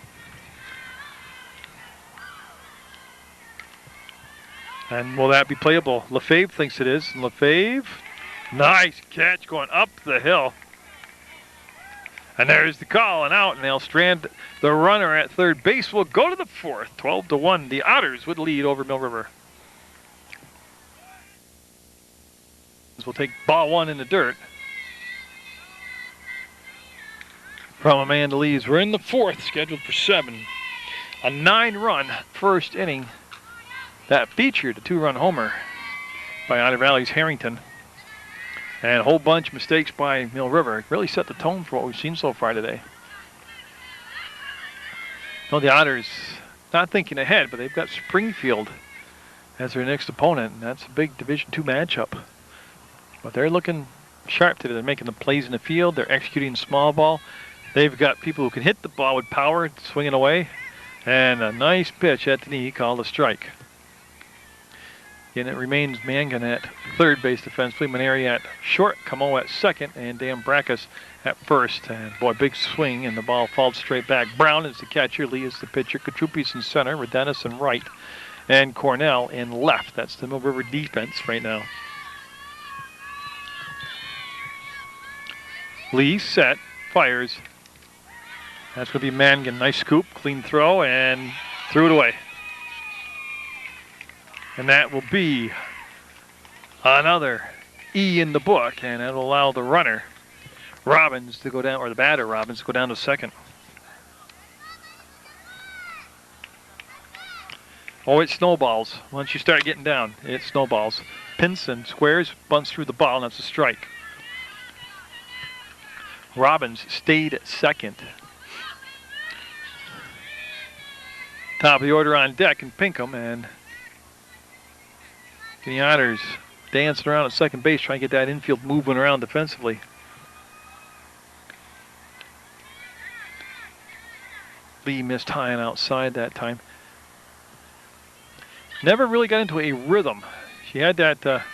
And will that be playable? Lefebvre thinks it is. Lefebvre, nice catch going up the hill. And there's the call and out, and they'll strand the runner at third base. Will go to the fourth, 12-1. The Otters would lead over Mill River. We'll take ball one in the dirt from Amanda Lees. We're in the fourth, scheduled for 7. A 9-run first inning that featured a 2-run homer by Otter Valley's Harrington. And a whole bunch of mistakes by Mill River. It really set the tone for what we've seen so far today. Well, the Otters not thinking ahead, but they've got Springfield as their next opponent, and that's a big Division II matchup. But they're looking sharp today. They're making the plays in the field. They're executing small ball. They've got people who can hit the ball with power, swinging away. And a nice pitch at the knee called a strike. And it remains Mangan at third base defensively, Maneri at short, Camo at second, and Dan Brackus at first. And boy, big swing, and the ball falls straight back. Brown is the catcher, Lee is the pitcher, Katrupi's in center, Rodenis in right, and Cornell in left. That's the Mill River defense right now. Lee set, fires. That's going to be Mangan. Nice scoop, clean throw, and threw it away. And that will be another E in the book, and that'll allow the runner, Robbins, to go down, or the batter, Robbins, to go down to second. Oh, it snowballs. Once you start getting down, it snowballs. Pinson squares, bunts through the ball, and that's a strike. Robbins stayed at second. Top of the order on deck, and Pinkham, and the Otters dancing around at second base, trying to get that infield moving around defensively. Lee missed high and outside that time. Never really got into a rhythm. She had that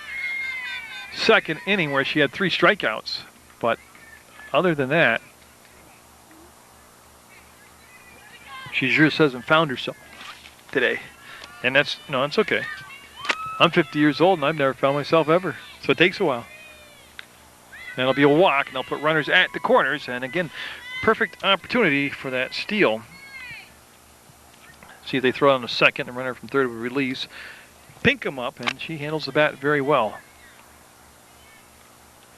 second inning where she had 3 strikeouts, but other than that, she just hasn't found herself today. And that's, no, it's okay. I'm 50 years old and I've never found myself ever. So it takes a while. And it'll be a walk, and they'll put runners at the corners. And again, perfect opportunity for that steal. See if they throw it on the second. The runner from third will release. Pinkham up, and she handles the bat very well.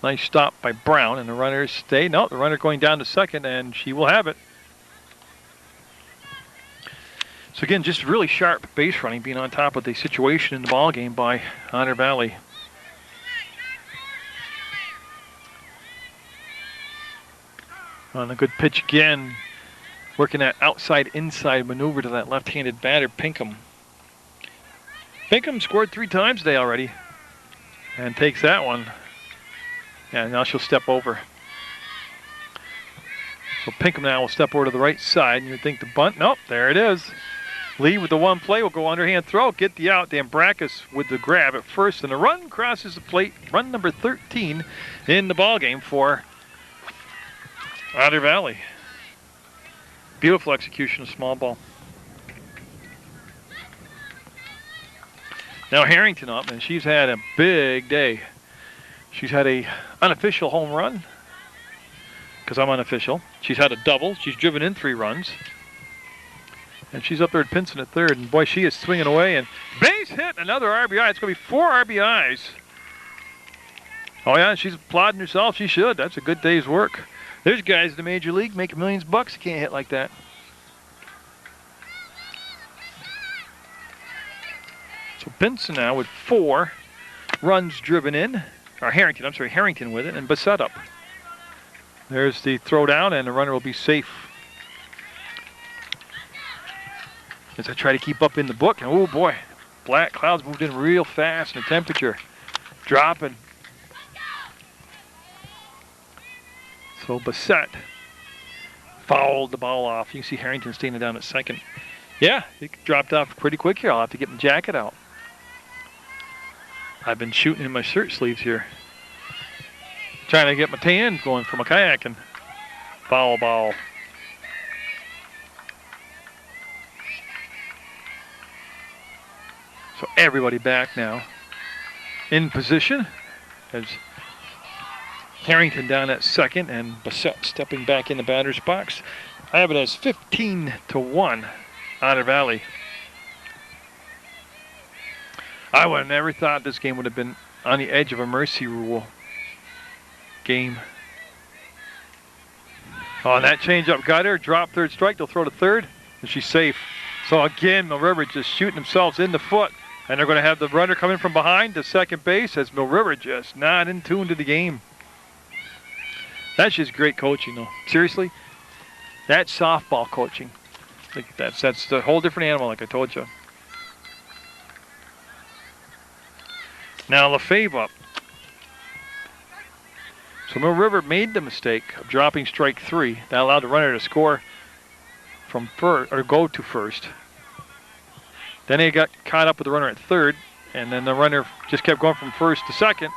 Nice stop by Brown, and the runners stay. No, the runner going down to second, and she will have it. So again, just really sharp base running, being on top of the situation in the ball game by Otter Valley. On a good pitch again, working that outside-inside maneuver to that left-handed batter, Pinkham. Pinkham scored 3 times today already, and takes that one. Yeah, now she'll step over. So Pinkham now will step over to the right side, and you'd think the bunt. Nope, there it is. Lee with the one play will go underhand throw, get the out. Dan Brackus with the grab at first, and the run crosses the plate. Run number 13 in the ball game for Otter Valley. Beautiful execution of small ball. Now Harrington up, and she's had a big day. She's had a unofficial home run, because I'm unofficial. She's had a double. She's driven in 3 runs. And she's up there at Pinson at third, and boy, she is swinging away, and base hit, another RBI. It's going to be 4 RBIs. Oh yeah, she's applauding herself. She should. That's a good day's work. There's guys in the major league making millions of bucks. Can't hit like that. So Pinson now with 4 runs driven in. Or Harrington, I'm sorry, Harrington with it, and Bassett up. There's the throw down, and the runner will be safe. As I try to keep up in the book, and oh boy, black clouds moved in real fast, and the temperature dropping. So Bassett fouled the ball off. You can see Harrington standing down at second. Yeah, it dropped off pretty quick here. I'll have to get my jacket out. I've been shooting in my shirt sleeves here. Trying to get my tan going for my kayaking. Foul ball. So everybody back now in position as Harrington down at second and Bassett stepping back in the batter's box. I have it as 15-1 Otter Valley. I would have never thought this game would have been on the edge of a mercy rule game. Oh, and that changeup got her. Drop third strike. They'll throw to third, and she's safe. So again, Mill River just shooting themselves in the foot, and they're going to have the runner coming from behind to second base as Mill River just not in tune to the game. That's just great coaching, though. Seriously, that's softball coaching. Like that's a whole different animal, like I told you. Now Lefebvre up. So Mill River made the mistake of dropping strike 3. That allowed the runner to score from first, or go to first. Then they got caught up with the runner at third, and then the runner just kept going from first to second.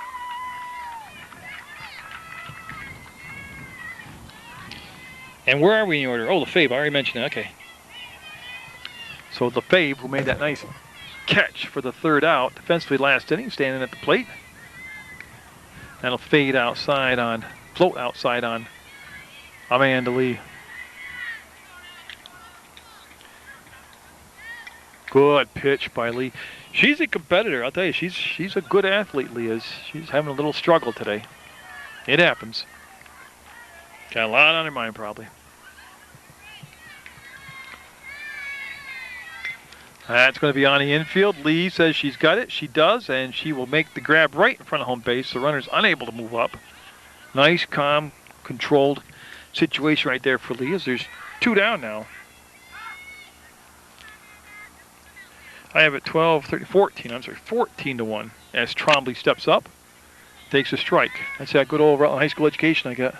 And where are we in the order? Oh, Lefebvre, I already mentioned that. Okay. So Lefebvre, who made that nice catch for the third out, defensively last inning, standing at the plate. That'll float outside on Amanda Lee. Good pitch by Lee. She's a competitor, I'll tell you. She's a good athlete, Lee is. She's having a little struggle today. It happens. Got a lot on her mind, probably. That's going to be on the infield. Lee says she's got it. She does, and she will make the grab right in front of home base. The runner's unable to move up. Nice, calm, controlled situation right there for Lee as there's 2 down now. I have it 14-1 as Trombley steps up, takes a strike. That's that good old high school education I got.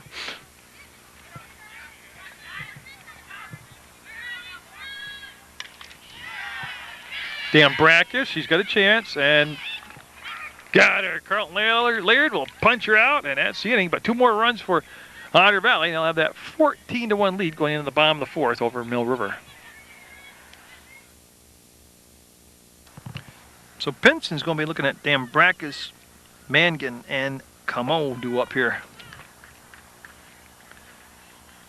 Brackus, she's got a chance, and got her. Carlton Laird will punch her out, and that's the inning. But 2 more runs for Otter Valley. They'll have that 14-1 lead going into the bottom of the 4th over Mill River. So Pinson's going to be looking at Brackus, Mangan, and Camo do up here.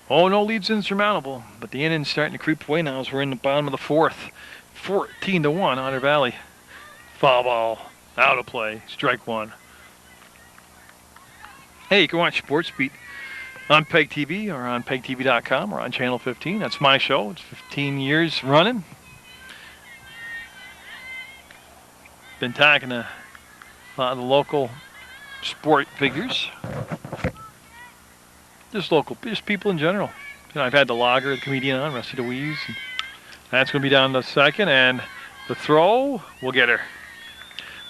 Oh, no lead's insurmountable, but the inning's starting to creep away now as we're in the bottom of the 4th. 14-1 Otter Valley. Foul ball. Out of play. Strike 1. Hey, you can watch Sports Beat on PEGTV or on PEGTV.com or on Channel 15. That's my show. It's 15 years running. Been talking to a lot of the local sport figures. Just people in general. You know, I've had the logger, the comedian on, Rusty DeWeese. That's going to be down to second, and the throw will get her.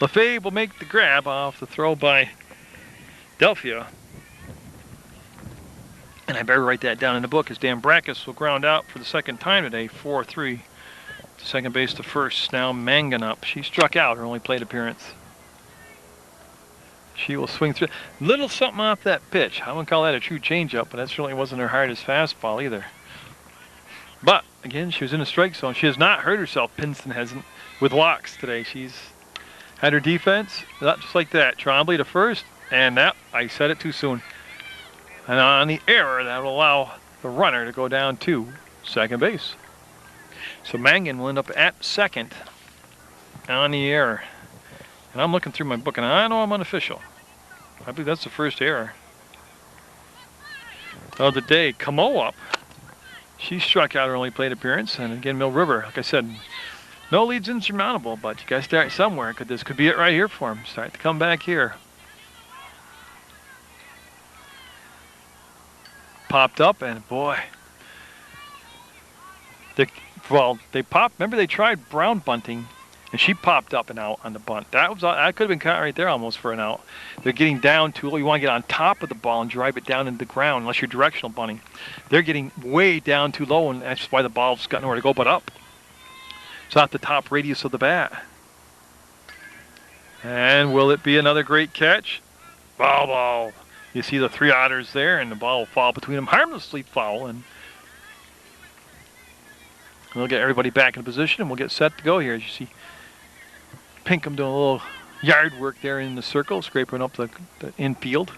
Lefebvre will make the grab off the throw by Delphia. And I better write that down in the book as Brackus will ground out for the second time today, 4-3. Second base to first. Now Mangan up. She struck out her only plate appearance. She will swing through. Little something off that pitch. I wouldn't call that a true changeup, but that certainly wasn't her hardest fastball either. But, again, she was in the strike zone. She has not hurt herself. Pinson hasn't with walks today. She's had her defense, not just like that. Trombley to first, and that, I said it too soon. And on the error, that will allow the runner to go down to second base. So Mangan will end up at second on the error. And I'm looking through my book, and I know I'm unofficial. I believe that's the first error of the day. Camo up. She struck out her only plate appearance, and again, Mill River, like I said, no lead's insurmountable, but you got to start somewhere. This could be it right here for them. Start to come back here. Popped up, and boy, they popped. Remember, they tried Brown bunting, and she popped up and out on the bunt. That could have been caught right there almost for an out. They're getting down too low. You want to get on top of the ball and drive it down into the ground unless you're directional bunting. They're getting way down too low, and that's why the ball's got nowhere to go but up. It's not the top radius of the bat. And will it be another great catch? Foul ball. You see the 3 Otters there, and the ball will fall between them, harmlessly foul, and we'll get everybody back in position, and we'll get set to go here. As you see Pinkham doing a little yard work there in the circle, scraping up the infield.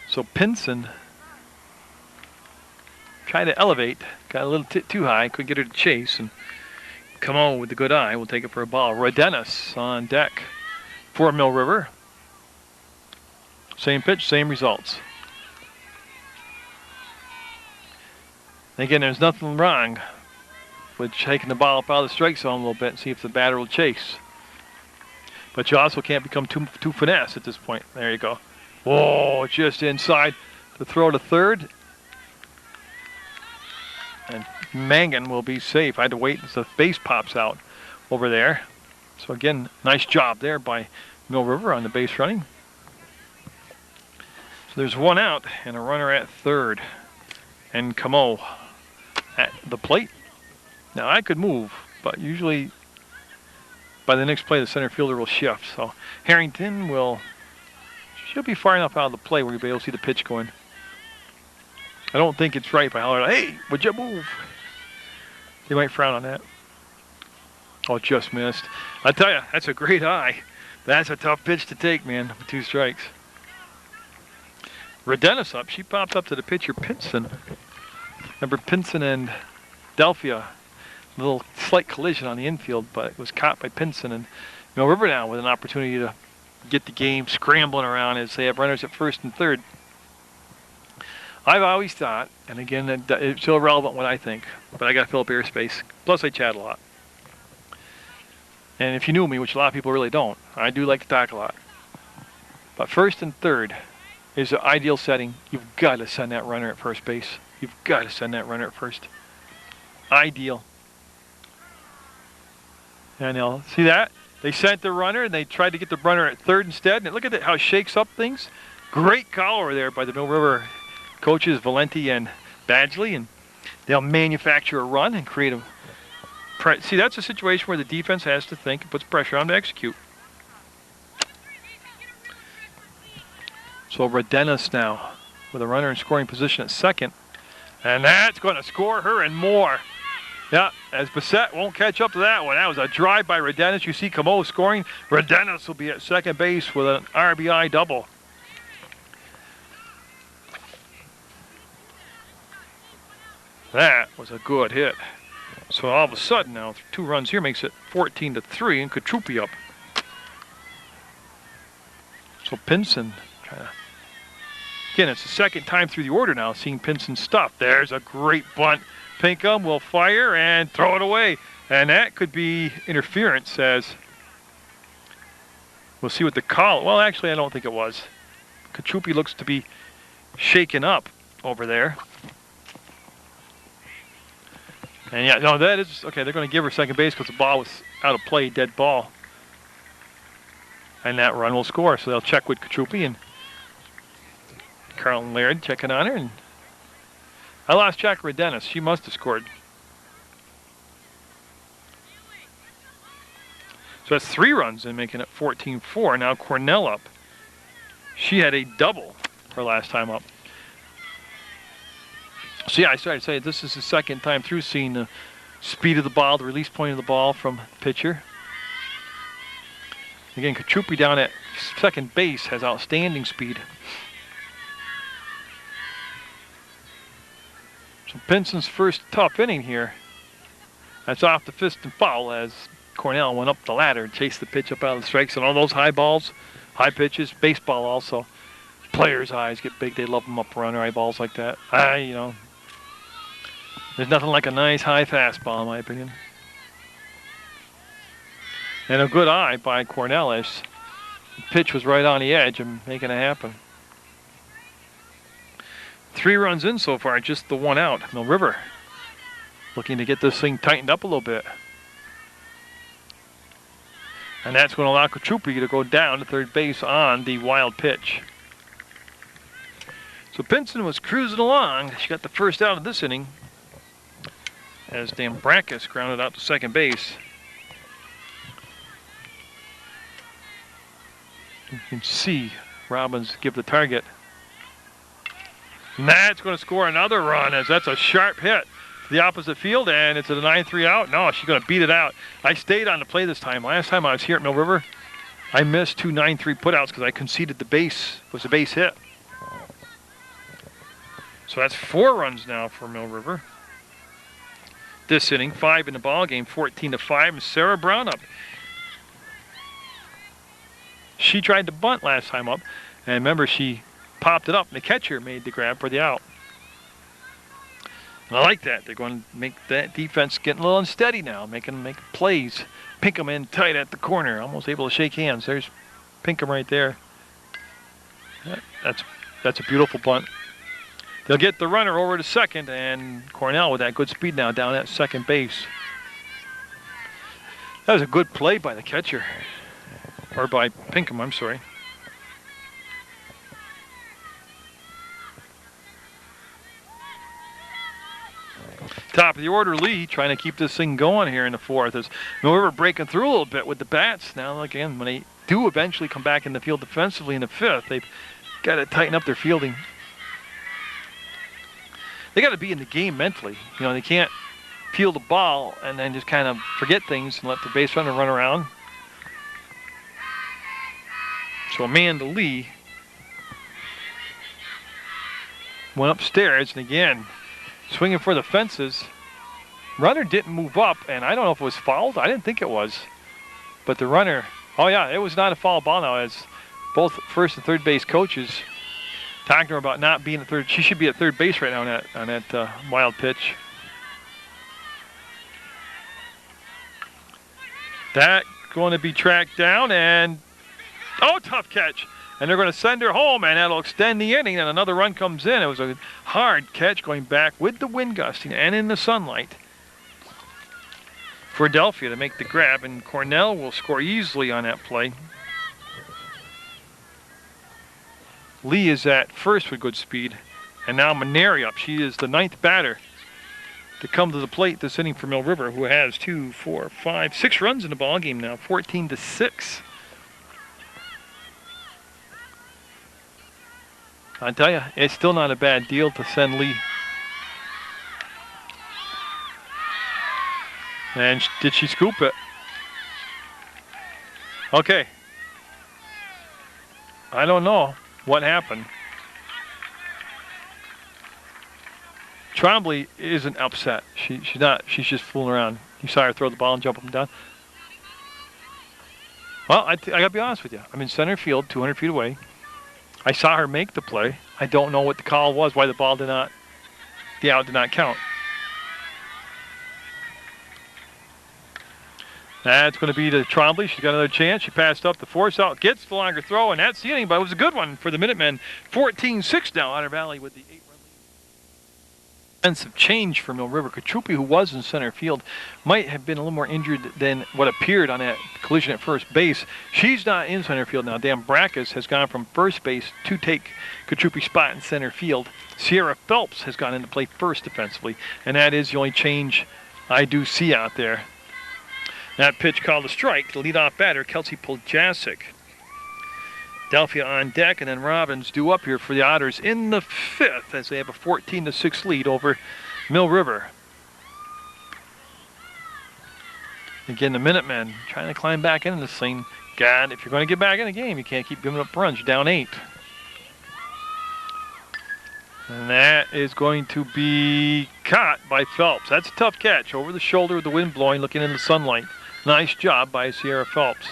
So Pinson tried to elevate, got a little too high, couldn't get her to chase, and Camo with the good eye will take it for a ball. Roy Dennis on deck for Mill River. Same pitch, same results. Again, there's nothing wrong with taking the ball up out of the strike zone a little bit and see if the batter will chase. But you also can't become too finesse at this point. There you go. Whoa, just inside to throw to third. And Mangan will be safe. I had to wait as the base pops out over there. So again, nice job there by Mill River on the base running. So there's 1 out and a runner at third. And Camo at the plate. Now I could move, but usually by the next play the center fielder will shift. So Harrington should be far enough out of the play where you'll be able to see the pitch going. I don't think it's right if I holler, "Hey, would you move?" They might frown on that. Oh, just missed. I tell you, that's a great eye. That's a tough pitch to take, man, with 2 strikes. Redenis up. She popped up to the pitcher, Pinson. Remember Pinson and Delphia, a little slight collision on the infield, but it was caught by Pinson, and Mill River now with an opportunity to get the game scrambling around as they have runners at first and third. I've always thought, and again, it's still irrelevant what I think, but I got to fill up airspace. Plus, I chat a lot. And if you knew me, which a lot of people really don't, I do like to talk a lot. But first and third is the ideal setting. You've got to send that runner at first base. You've got to send that runner at first. Ideal. And they'll see that? They sent the runner, and they tried to get the runner at third instead. And look at how it shakes up things. Great call over there by the Mill River coaches, Valenti and Badgley, and they'll manufacture a run and create a... See, that's a situation where the defense has to think and puts pressure on to execute. So Redenis now with a runner in scoring position at second, and that's going to score her and more. Yeah, as Bissett won't catch up to that one. That was a drive by Redenis. You see Camo scoring. Redenis will be at second base with an RBI double. That was a good hit. So all of a sudden now, 2 runs here makes it 14-3, and Katrupi up. So Pinson trying to... Again, it's the second time through the order now seeing Pinson stuff. There's a great bunt. Pinkham will fire and throw it away. And that could be interference, as we'll see what the call... Well, actually, I don't think it was. Katrupi looks to be shaken up over there. And yeah, no, that is... Okay, they're going to give her second base because the ball was out of play, dead ball. And that run will score. So they'll check with Katrupi, and Carlton Laird checking on her. And I lost track of Redenis. She must have scored. So that's 3 runs in, making it 14-4. Now Cornell up. She had a double her last time up. So yeah, I started to say this is the second time through seeing the speed of the ball, the release point of the ball from the pitcher. Again, Katrupi down at second base has outstanding speed. So Pinson's first tough inning here. That's off the fist and foul as Cornell went up the ladder and chased the pitch up out of the strikes. And all those high balls, high pitches, baseball also. Players' eyes get big. They love them up around their eyeballs like that. You know, there's nothing like a nice high fastball, in my opinion. And a good eye by Cornell as the pitch was right on the edge and making it happen. 3 runs in so far, just the 1 out. Mill River looking to get this thing tightened up a little bit. And that's going to allow Katrupi to go down to third base on the wild pitch. So Pinson was cruising along. She got the first out of this inning as Dambrakis grounded out to second base. You can see Robbins give the target. And that's going to score another run, as that's a sharp hit to the opposite field, and it's a 9-3 out. No, she's going to beat it out. I stayed on the play this time. Last time I was here at Mill River, I missed 2 9-3 putouts because I conceded the base was a base hit. So that's 4 runs now for Mill River. This inning, 5 in the ball game, 14-5, and Sarah Brown up. She tried to bunt last time up, and remember she popped it up, and the catcher made the grab for the out. And I like that. They're going to make that defense getting a little unsteady now, making plays. Pinkham in tight at the corner, almost able to shake hands. There's Pinkham right there. That's a beautiful bunt. They'll get the runner over to second, and Cornell with that good speed now down at second base. That was a good play by the catcher, or by Pinkham, I'm sorry. Top of the order, Lee trying to keep this thing going here in the 4th. As Mill River breaking through a little bit with the bats. Now, again, when they do eventually come back in the field defensively in the 5th, they've got to tighten up their fielding. They got to be in the game mentally. You know, they can't field the ball and then just kind of forget things and let the base runner run around. So Amanda Lee went upstairs, and again, swinging for the fences. Runner didn't move up, and I don't know if it was fouled. I didn't think it was. But the runner, oh yeah, it was not a foul ball now, as both first and third base coaches talking to her about not being at third. She should be at third base right now on that wild pitch. That going to be tracked down, and oh, tough catch. And they're going to send her home, and that'll extend the inning, and another run comes in. It was a hard catch going back with the wind gusting and in the sunlight for Adelphia to make the grab, and Cornell will score easily on that play. Lee is at first with good speed, and now Maneri up. She is the 9th batter to come to the plate this inning for Mill River, who has 2, 4, 5, 6 runs in the ball game now, 14-6. I tell you, it's still not a bad deal to send Lee. And did she scoop it? Okay. I don't know what happened. Trombley isn't upset. She's not. She's just fooling around. You saw her throw the ball and jump up and down. Well, I got to be honest with you. I'm in center field, 200 feet away. I saw her make the play. I don't know what the call was, why the out did not count. That's going to be to Trombley. She's got another chance. She passed up the force out, gets the longer throw, and that's the inning, but it was a good one for the Minutemen. 14-6 now, Otter Valley with the 8-run lead. Sense of change for Mill River. Katrupi, who was in center field, might have been a little more injured than what appeared on that collision at first base. She's not in center field now. Dan Brackus has gone from first base to take Katrupi's spot in center field. Sierra Phelps has gone into play first defensively, and that is the only change I do see out there. That pitch called a strike. The leadoff batter, Kelsey Poljasic. Adelphia on deck, and then Robbins due up here for the Otters in the 5th as they have a 14-6 lead over Mill River. Again, the Minutemen trying to climb back into this thing. God, if you're going to get back in the game, you can't keep giving up runs. You're down 8. And that is going to be caught by Phelps. That's a tough catch over the shoulder with the wind blowing, looking in the sunlight. Nice job by Sierra Phelps.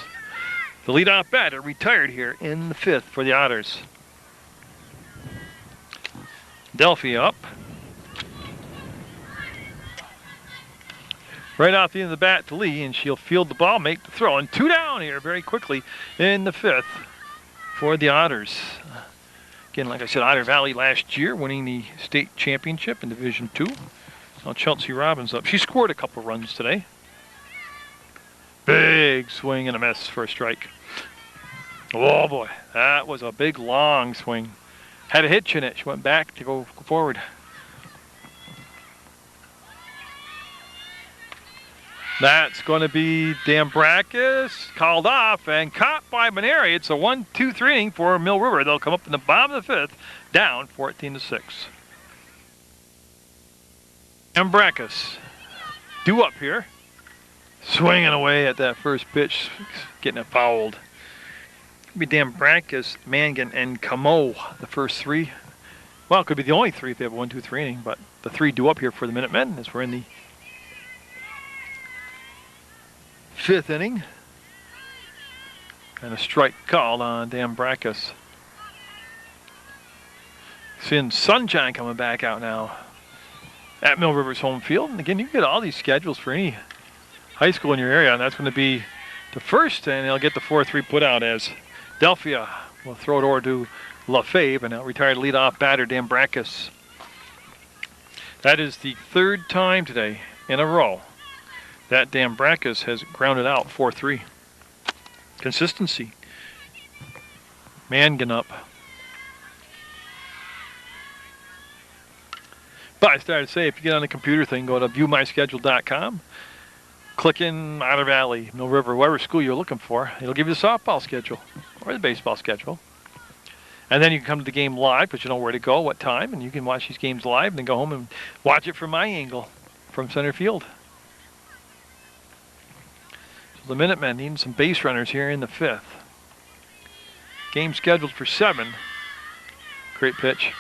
The leadoff batter retired here in the 5th for the Otters. Adelphia up. Right off the end of the bat to Lee, and she'll field the ball, make the throw, and 2 down here very quickly in the 5th for the Otters. Again, like I said, Otter Valley last year winning the state championship in Division II. Now Chelsea Robbins up. She scored a couple runs today. Big swing and a miss for a strike. Oh boy, that was a big long swing. Had a hitch in it. She went back to go forward. That's going to be Dambracus called off and caught by Maneri. It's a 1-2-3 inning for Mill River. They'll come up in the bottom of the fifth, down 14-6. Dambracus due up here, swinging away at that first pitch, getting it fouled. It'll be Dambracus, Mangan, and Camo, the first three. Well, it could be the only three if they have a 1-2-3 inning, but the three due up here for the Minutemen as we're in the fifth inning. And a strike called on Dambracus. Seeing sunshine coming back out now at Mill River's home field. And again, you can get all these schedules for any high school in your area, and that's going to be the first, and they'll get the 4-3 put out as Delphia will throw it over to LaFave, and now retired leadoff batter Dambracus. That is the third time today in a row that Dambracus has grounded out 4-3. Consistency. Mangan up. But I started to say, if you get on the computer thing, go to viewmyschedule.com, click in Otter Valley, Mill River, whatever school you're looking for. It'll give you the softball schedule or the baseball schedule. And then you can come to the game live, but you know where to go, what time, and you can watch these games live and then go home and watch it from my angle, from center field. So the Minutemen needing some base runners here in the fifth. Game scheduled for 7. Great pitch.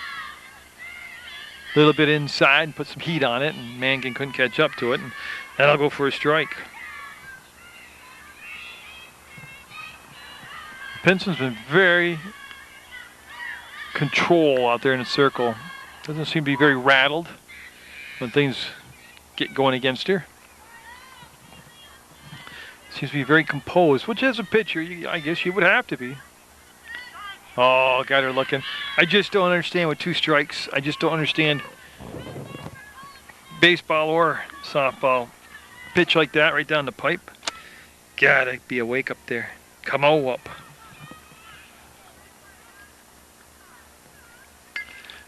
A little bit inside and put some heat on it, and Mangan couldn't catch up to it, and that'll go for a strike. Pinson's been very control out there in the circle. Doesn't seem to be very rattled when things get going against her. Seems to be very composed, which as a pitcher, I guess you would have to be. Oh, got her looking. I just don't understand with 2 strikes. I just don't understand baseball or softball. Pitch like that right down the pipe. Gotta be awake up there. Come on up.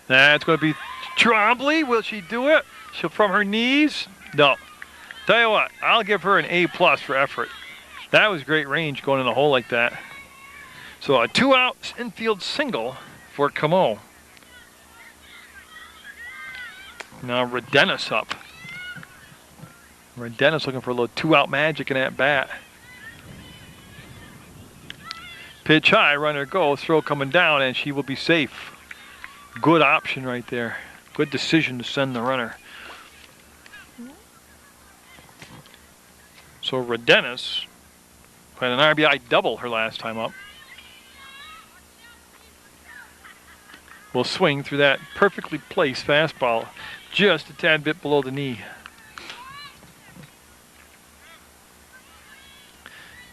That's going to be Trombley. Will she do it? She'll from her knees? No. Tell you what, I'll give her an A+ for effort. That was great range going in a hole like that. So a 2-out infield single for Camo. Now Redenis up. Redenis looking for a little 2-out magic in that bat. Pitch high, runner goes, throw coming down, and she will be safe. Good option right there. Good decision to send the runner. So Redenis had an RBI double her last time up. Will swing through that perfectly placed fastball just a tad bit below the knee.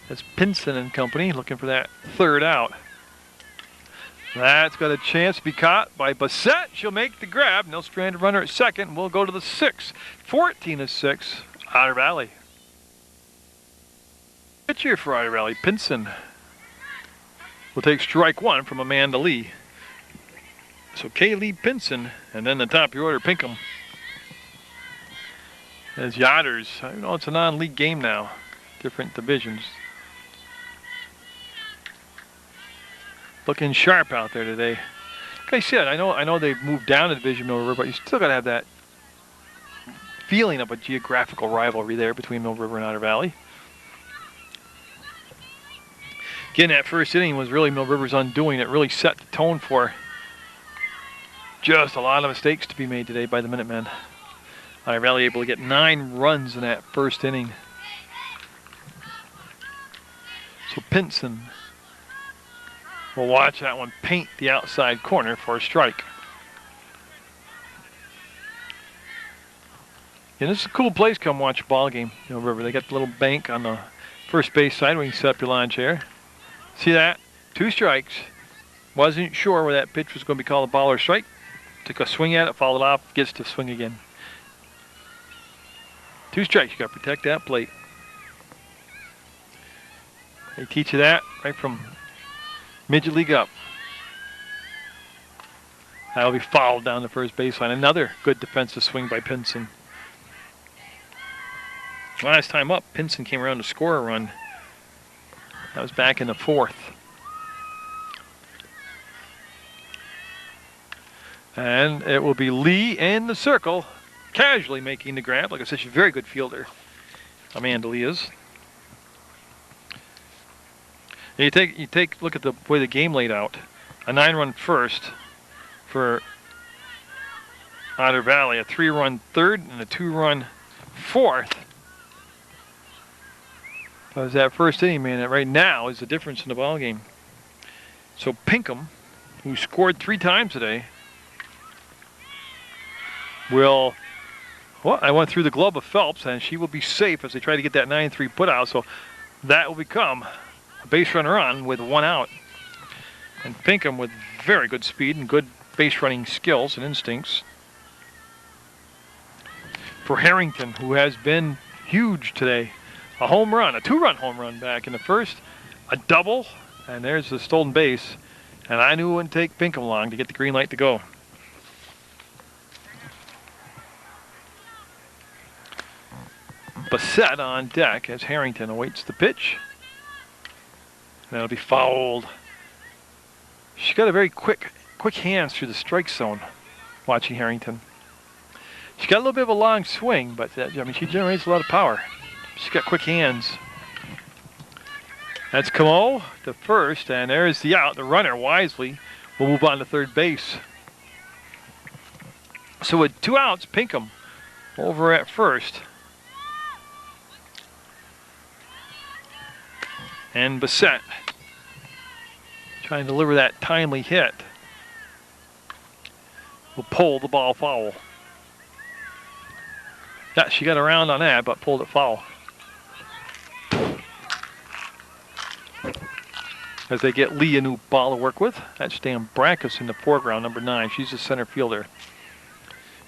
That's Pinson and company looking for that 3rd out. That's got a chance to be caught by Bassett. She'll make the grab. No stranded runner at second. We'll go to the 6th. 14-6, Otter Valley. Pitcher for Otter Valley, Pinson. Will take strike 1 from Amanda Lee. So Kaylee Pinson, and then the top of your order, Pinkham. As Yotters, I know it's a non-league game now. Different divisions. Looking sharp out there today. Like I said, I know they've moved down to Division Mill River, but you still got to have that feeling of a geographical rivalry there between Mill River and Otter Valley. Again, that first inning was really Mill River's undoing. It really set the tone for just a lot of mistakes to be made today by the Minutemen. Otter Valley able to get 9 runs in that first inning. So Pinson will watch that one paint the outside corner for a strike. And this is a cool place. Come watch a ball game, Mill River. They got the little bank on the first base side where you can set up your lawn chair. See that? 2 strikes. Wasn't sure where that pitch was going to be called a ball or strike. Took a swing at it, followed off, gets to swing again. 2 strikes. You got to protect that plate. They teach you that right from Midget League up. That'll be fouled down the first baseline. Another good defensive swing by Pinson. Last time up, Pinson came around to score a run. That was back in the 4th. And it will be Lee in the circle, casually making the grab. Like I said, she's a very good fielder. Amanda Lee is. You take a look at the way the game laid out. A 9-run first for Otter Valley, a 3-run third, and a 2-run fourth. That was that first inning, man. That right now is the difference in the ball game. So Pinkham, who scored 3 times today, will. Well, I went through the glove of Phelps, and she will be safe as they try to get that 9-3 put out. So that will become a base runner on with 1 out. And Pinkham with very good speed and good base running skills and instincts. For Harrington, who has been huge today. A home run, a 2-run home run back in the first, a double, and there's the stolen base. And I knew it wouldn't take Pinkham long to get the green light to go. Bassett on deck as Harrington awaits the pitch. And that'll be fouled. She's got a very quick hands through the strike zone, watching Harrington. She's got a little bit of a long swing, but I mean, she generates a lot of power. She's got quick hands. That's Camo to first, and there's the out. The runner wisely will move on to third base. So with 2 outs, Pinkham over at first. And Bassett trying to deliver that timely hit. Will pull the ball foul. Yeah, she got around on that, but pulled it foul. As they get Lee a new ball to work with. That's Dan Brackus in the foreground, number 9. She's the center fielder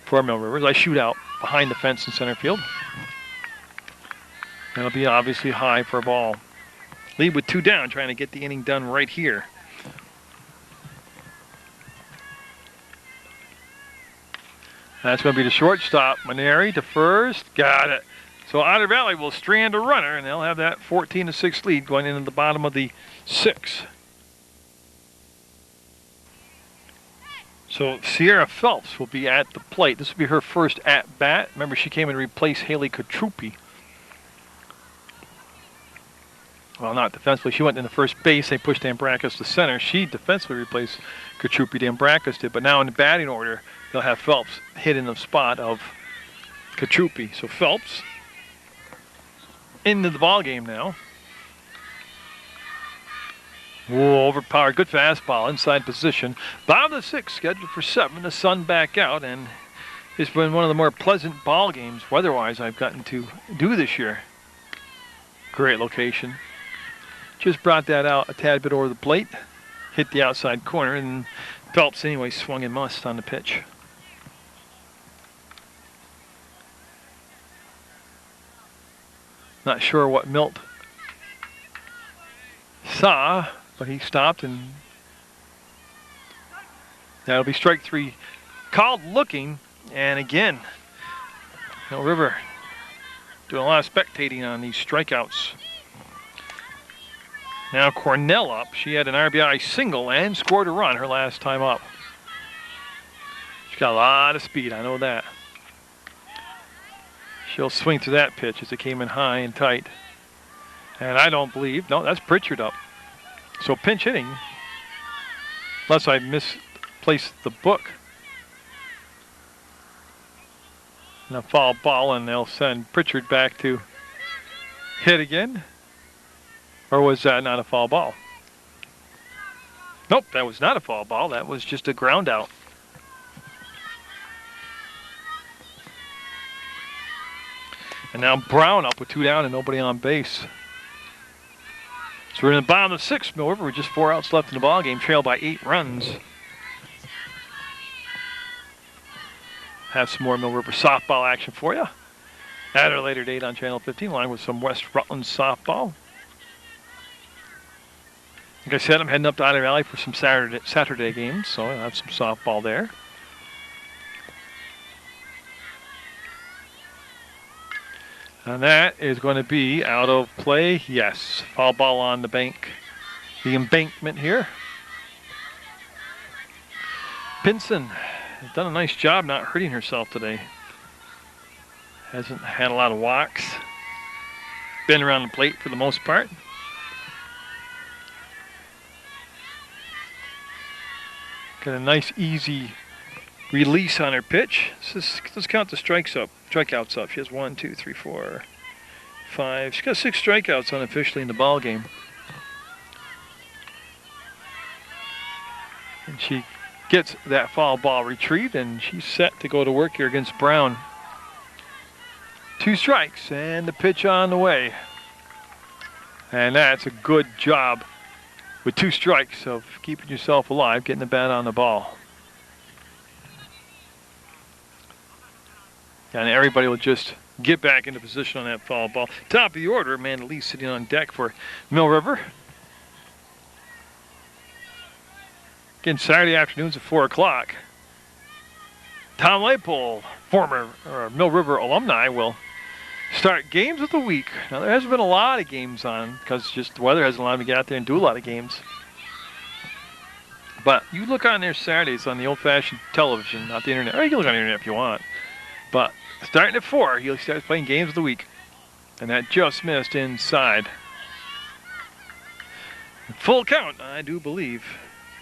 for Mill Rivers. I shoot out behind the fence in center field. That'll be obviously high for a ball. Lee with 2 down, trying to get the inning done right here. That's going to be the shortstop. Maneri to first. Got it. So Otter Valley will strand a runner, and they'll have that 14-6 lead going into the bottom of the 6th. So Sierra Phelps will be at the plate. This will be her first at-bat. Remember, she came and replaced Haley Katrupi. Well, not defensively. She went in the first base. They pushed Dambrackus to center. She defensively replaced Katrupi. Dambrackus did. But now in the batting order, they'll have Phelps hit in the spot of Katrupi. So Phelps into the ball game now. Whoa, overpowered. Good fastball. Inside position. Bottom of the 6th, scheduled for 7. The sun back out, and it's been one of the more pleasant ball games, weather-wise, I've gotten to do this year. Great location. Just brought that out a tad bit over the plate. Hit the outside corner, and Phelps anyway swung and missed on the pitch. Not sure what Milt saw, but he stopped, and that'll be strike 3 called looking. And again, Mill River doing a lot of spectating on these strikeouts. Now Cornell up. She had an RBI single and scored a run her last time up. She's got a lot of speed, I know that. She'll swing through that pitch as it came in high and tight. And I don't believe, no, that's Pritchard up. So pinch hitting, unless I misplaced the book. And a foul ball, and they'll send Pritchard back to hit again. Or was that not a foul ball? Nope, that was not a foul ball. That was just a ground out. And now Brown up with 2 down and nobody on base. So we're in the bottom of the 6th, Mill River with just 4 outs left in the ball game, trailed by 8 runs. Have some more Mill River softball action for you at a later date on Channel 15, along with some West Rutland softball. Like I said, I'm heading up to Otter Valley for some Saturday games, so I'll have some softball there. And that is going to be out of play. Yes, foul ball on the the embankment here. Pinson has done a nice job not hurting herself today. Hasn't had a lot of walks. Been around the plate for the most part. Got a nice easy release on her pitch. Let's count the strikeouts up. She has 1, 2, 3, 4, 5. She's got 6 strikeouts unofficially in the ball game. And she gets that foul ball retrieved, and she's set to go to work here against Brown. 2 strikes, and the pitch on the way. And that's a good job with 2 strikes of keeping yourself alive, getting the bat on the ball. And everybody will just get back into position on that foul ball. Top of the order, Amanda Lee sitting on deck for Mill River. Again, Saturday afternoons at 4 o'clock. Tom Laypole, former Mill River alumni, will start games of the week. Now, there hasn't been a lot of games on because just the weather hasn't allowed me to get out there and do a lot of games. But you look on there Saturdays on the old-fashioned television, not the internet. Or you can look on the internet if you want. But starting at 4, he'll start playing games of the week. And that just missed inside. Full count, I do believe,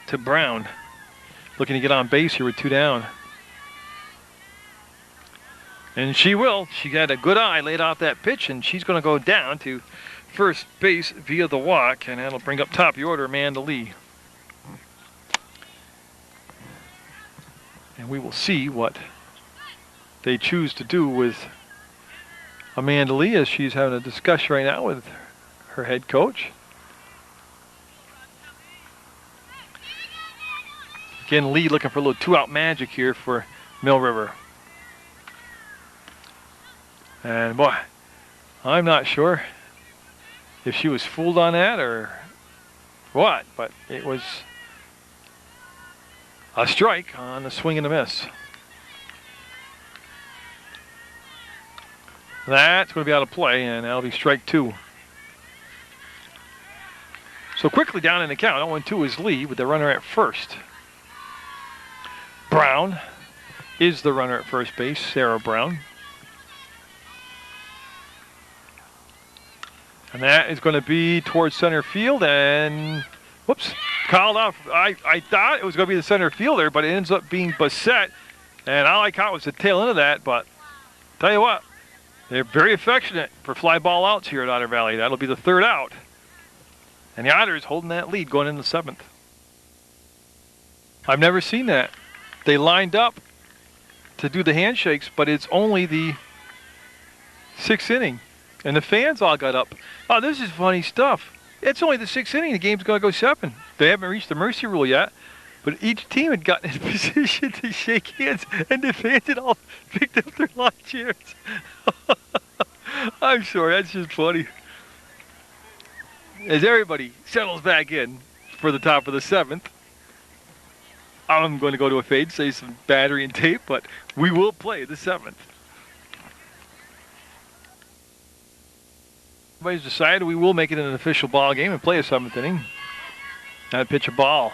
to Brown. Looking to get on base here with 2 down. And she will. She had a good eye laid off that pitch, and she's going to go down to first base via the walk, and that'll bring up top of the order Amanda Lee. And we will see what they choose to do with Amanda Lee as she's having a discussion right now with her head coach. Again, Lee looking for a little 2-out magic here for Mill River. And boy, I'm not sure if she was fooled on that or what, but it was a strike on the swing and a miss. That's going to be out of play, and that'll be strike 2. So quickly down in the count, 0-2 is Lee with the runner at first. Brown is the runner at first base, Sarah Brown. And that is going to be towards center field, and whoops, called off. I thought it was going to be the center fielder, but it ends up being Bassett. And all I caught was the tail end of that, but tell you what, they're very affectionate for fly ball outs here at Otter Valley. That'll be the 3rd out. And the Otters holding that lead going into the 7th. I've never seen that. They lined up to do the handshakes, but it's only the 6th inning. And the fans all got up. Oh, this is funny stuff. It's only the 6th inning. The game's going to go 7. They haven't reached the mercy rule yet. But each team had gotten in position to shake hands, and the fans had all picked up their lawn chairs. I'm sorry, that's just funny. As everybody settles back in for the top of the 7th, I'm going to go to a fade, save some battery and tape, but we will play the 7th. Everybody's decided we will make it an official ball game and play a 7th inning. And pitch a ball.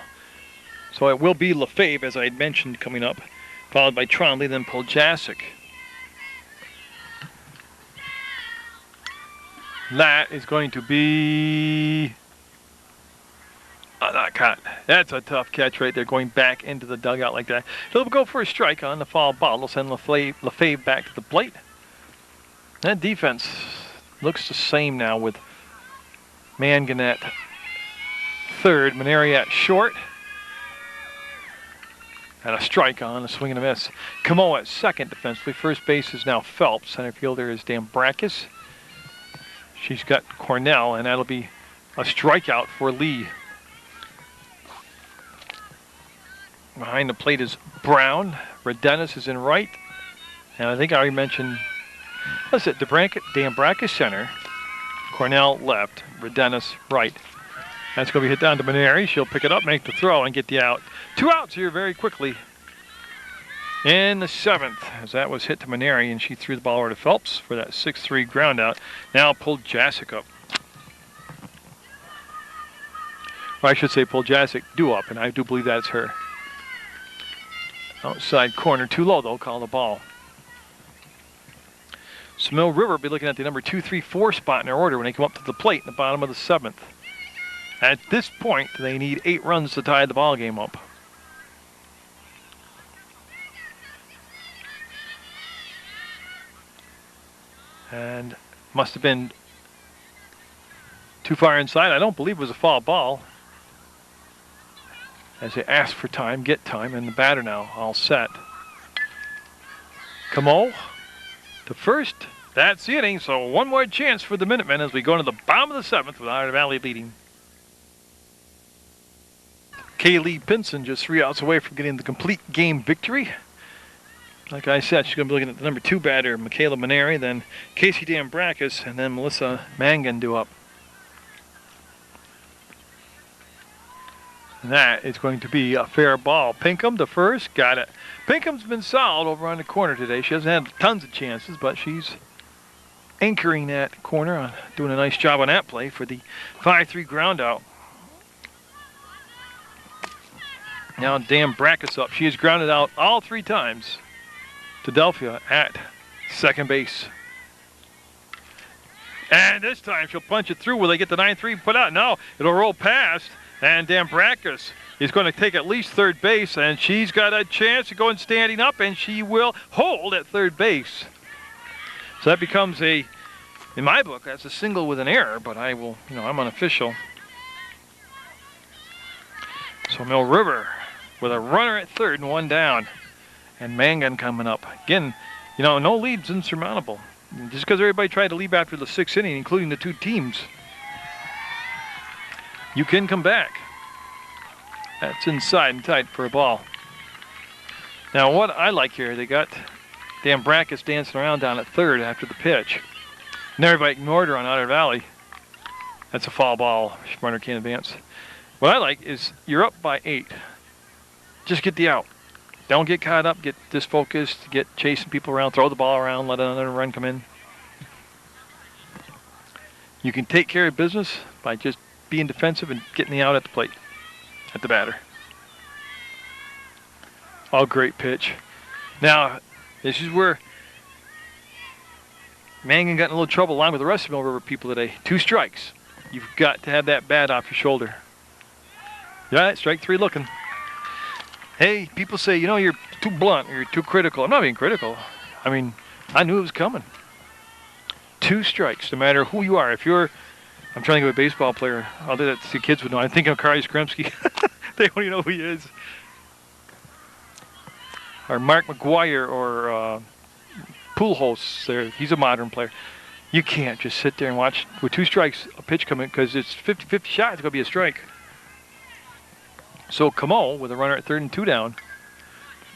So it will be Lefebvre, as I had mentioned, coming up, followed by Trombley, then Poljasic. That is going to be not caught. That's a tough catch right there, going back into the dugout like that. He'll go for a strike on the foul ball. They'll send Lefebvre back to the plate. That defense looks the same now with Mangan at third, Maneri at short. And a strike on a swing and a miss. Camo at second defensively. First base is now Phelps. Center fielder is Dambrakis. She's got Cornell, and that'll be a strikeout for Lee. Behind the plate is Brown. Redenis is in right. And I think I already mentioned, what's it, Dambrakis center. Cornell left. Redenis right. That's going to be hit down to Maneri. She'll pick it up, make the throw, and get the out. 2 outs here very quickly. in the 7th, as that was hit to Maneri, and she threw the ball over to Phelps for that 6-3 ground out. Now pulled Jasic up. Or I should say pulled Jasic due up, and I do believe that's her. Outside corner, too low though, call the ball. So Mill River will be looking at the number 2, 3, 4 spot in their order when they come up to the plate in the bottom of the 7th. At this point, they need 8 runs to tie the ball game up. And must have been too far inside. I don't believe it was a foul ball. As they ask for time, get time, and the batter now all set. Camo to first. That's the inning, so one more chance for the Minutemen as we go into the bottom of the 7th with Otter Valley leading. Kaylee Pinson just 3 outs away from getting the complete game victory. Like I said, she's going to be looking at the number 2 batter, Michaela Maneri, then Casey Dambrakis, and then Melissa Mangan due up. And that is going to be a fair ball. Pinkham to first, got it. Pinkham's been solid over on the corner today. She hasn't had tons of chances, but she's anchoring that corner, doing a nice job on that play for the 5-3 ground out. Now Dambrakis up. She has grounded out all 3 times to Delphia at second base. And this time she'll punch it through. Will they get the 9-3 put out? No, it'll roll past. And Dambrakis is going to take at least third base, and she's got a chance of going standing up, and she will hold at third base. So that becomes a, in my book, that's a single with an error, but I will, I'm unofficial. So Mill River with a runner at third and 1 down. And Mangan coming up. Again, no lead's insurmountable. Just because everybody tried to leave after the 6th inning, including the 2 teams, you can come back. That's inside and tight for a ball. Now what I like here, they got Dambrakis dancing around down at third after the pitch. And everybody ignored her on Otter Valley. That's a foul ball. Runner can't advance. What I like is you're up by 8. Just get the out. Don't get caught up, get disfocused, get chasing people around, throw the ball around, let another run come in. You can take care of business by just being defensive and getting the out at the plate, at the batter. Oh, great pitch. Now, this is where Mangan got in a little trouble along with the rest of Mill River people today. 2 strikes. You've got to have that bat off your shoulder. Yeah, strike 3 looking. Hey, people say, you're too blunt or you're too critical. I'm not being critical. I mean, I knew it was coming. 2 strikes, no matter who you are. If you're, I'm trying to think of a baseball player. I'll do that so the kids would know. I'm thinking of Kari Skremski. They don't even know who he is. Or Mark McGuire or Pujols there. He's a modern player. You can't just sit there and watch with 2 strikes a pitch come in because it's 50-50 shot. It's going to be a strike. So Camo with a runner at third and 2 down.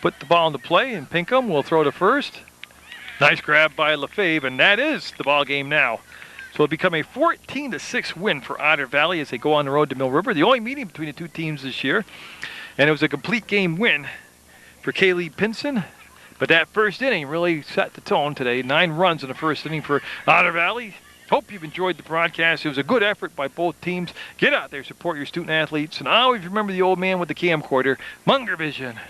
Put the ball into play, and Pinkham will throw to first. Nice grab by Lefebvre, and that is the ball game now. So it'll become a 14-6 win for Otter Valley as they go on the road to Mill River. The only meeting between the 2 teams this year. And it was a complete game win for Kaylee Pinson. But that first inning really set the tone today. 9 runs in the first inning for Otter Valley. Hope you've enjoyed the broadcast. It was a good effort by both teams. Get out there, support your student athletes, and always remember the old man with the camcorder, Munger Vision.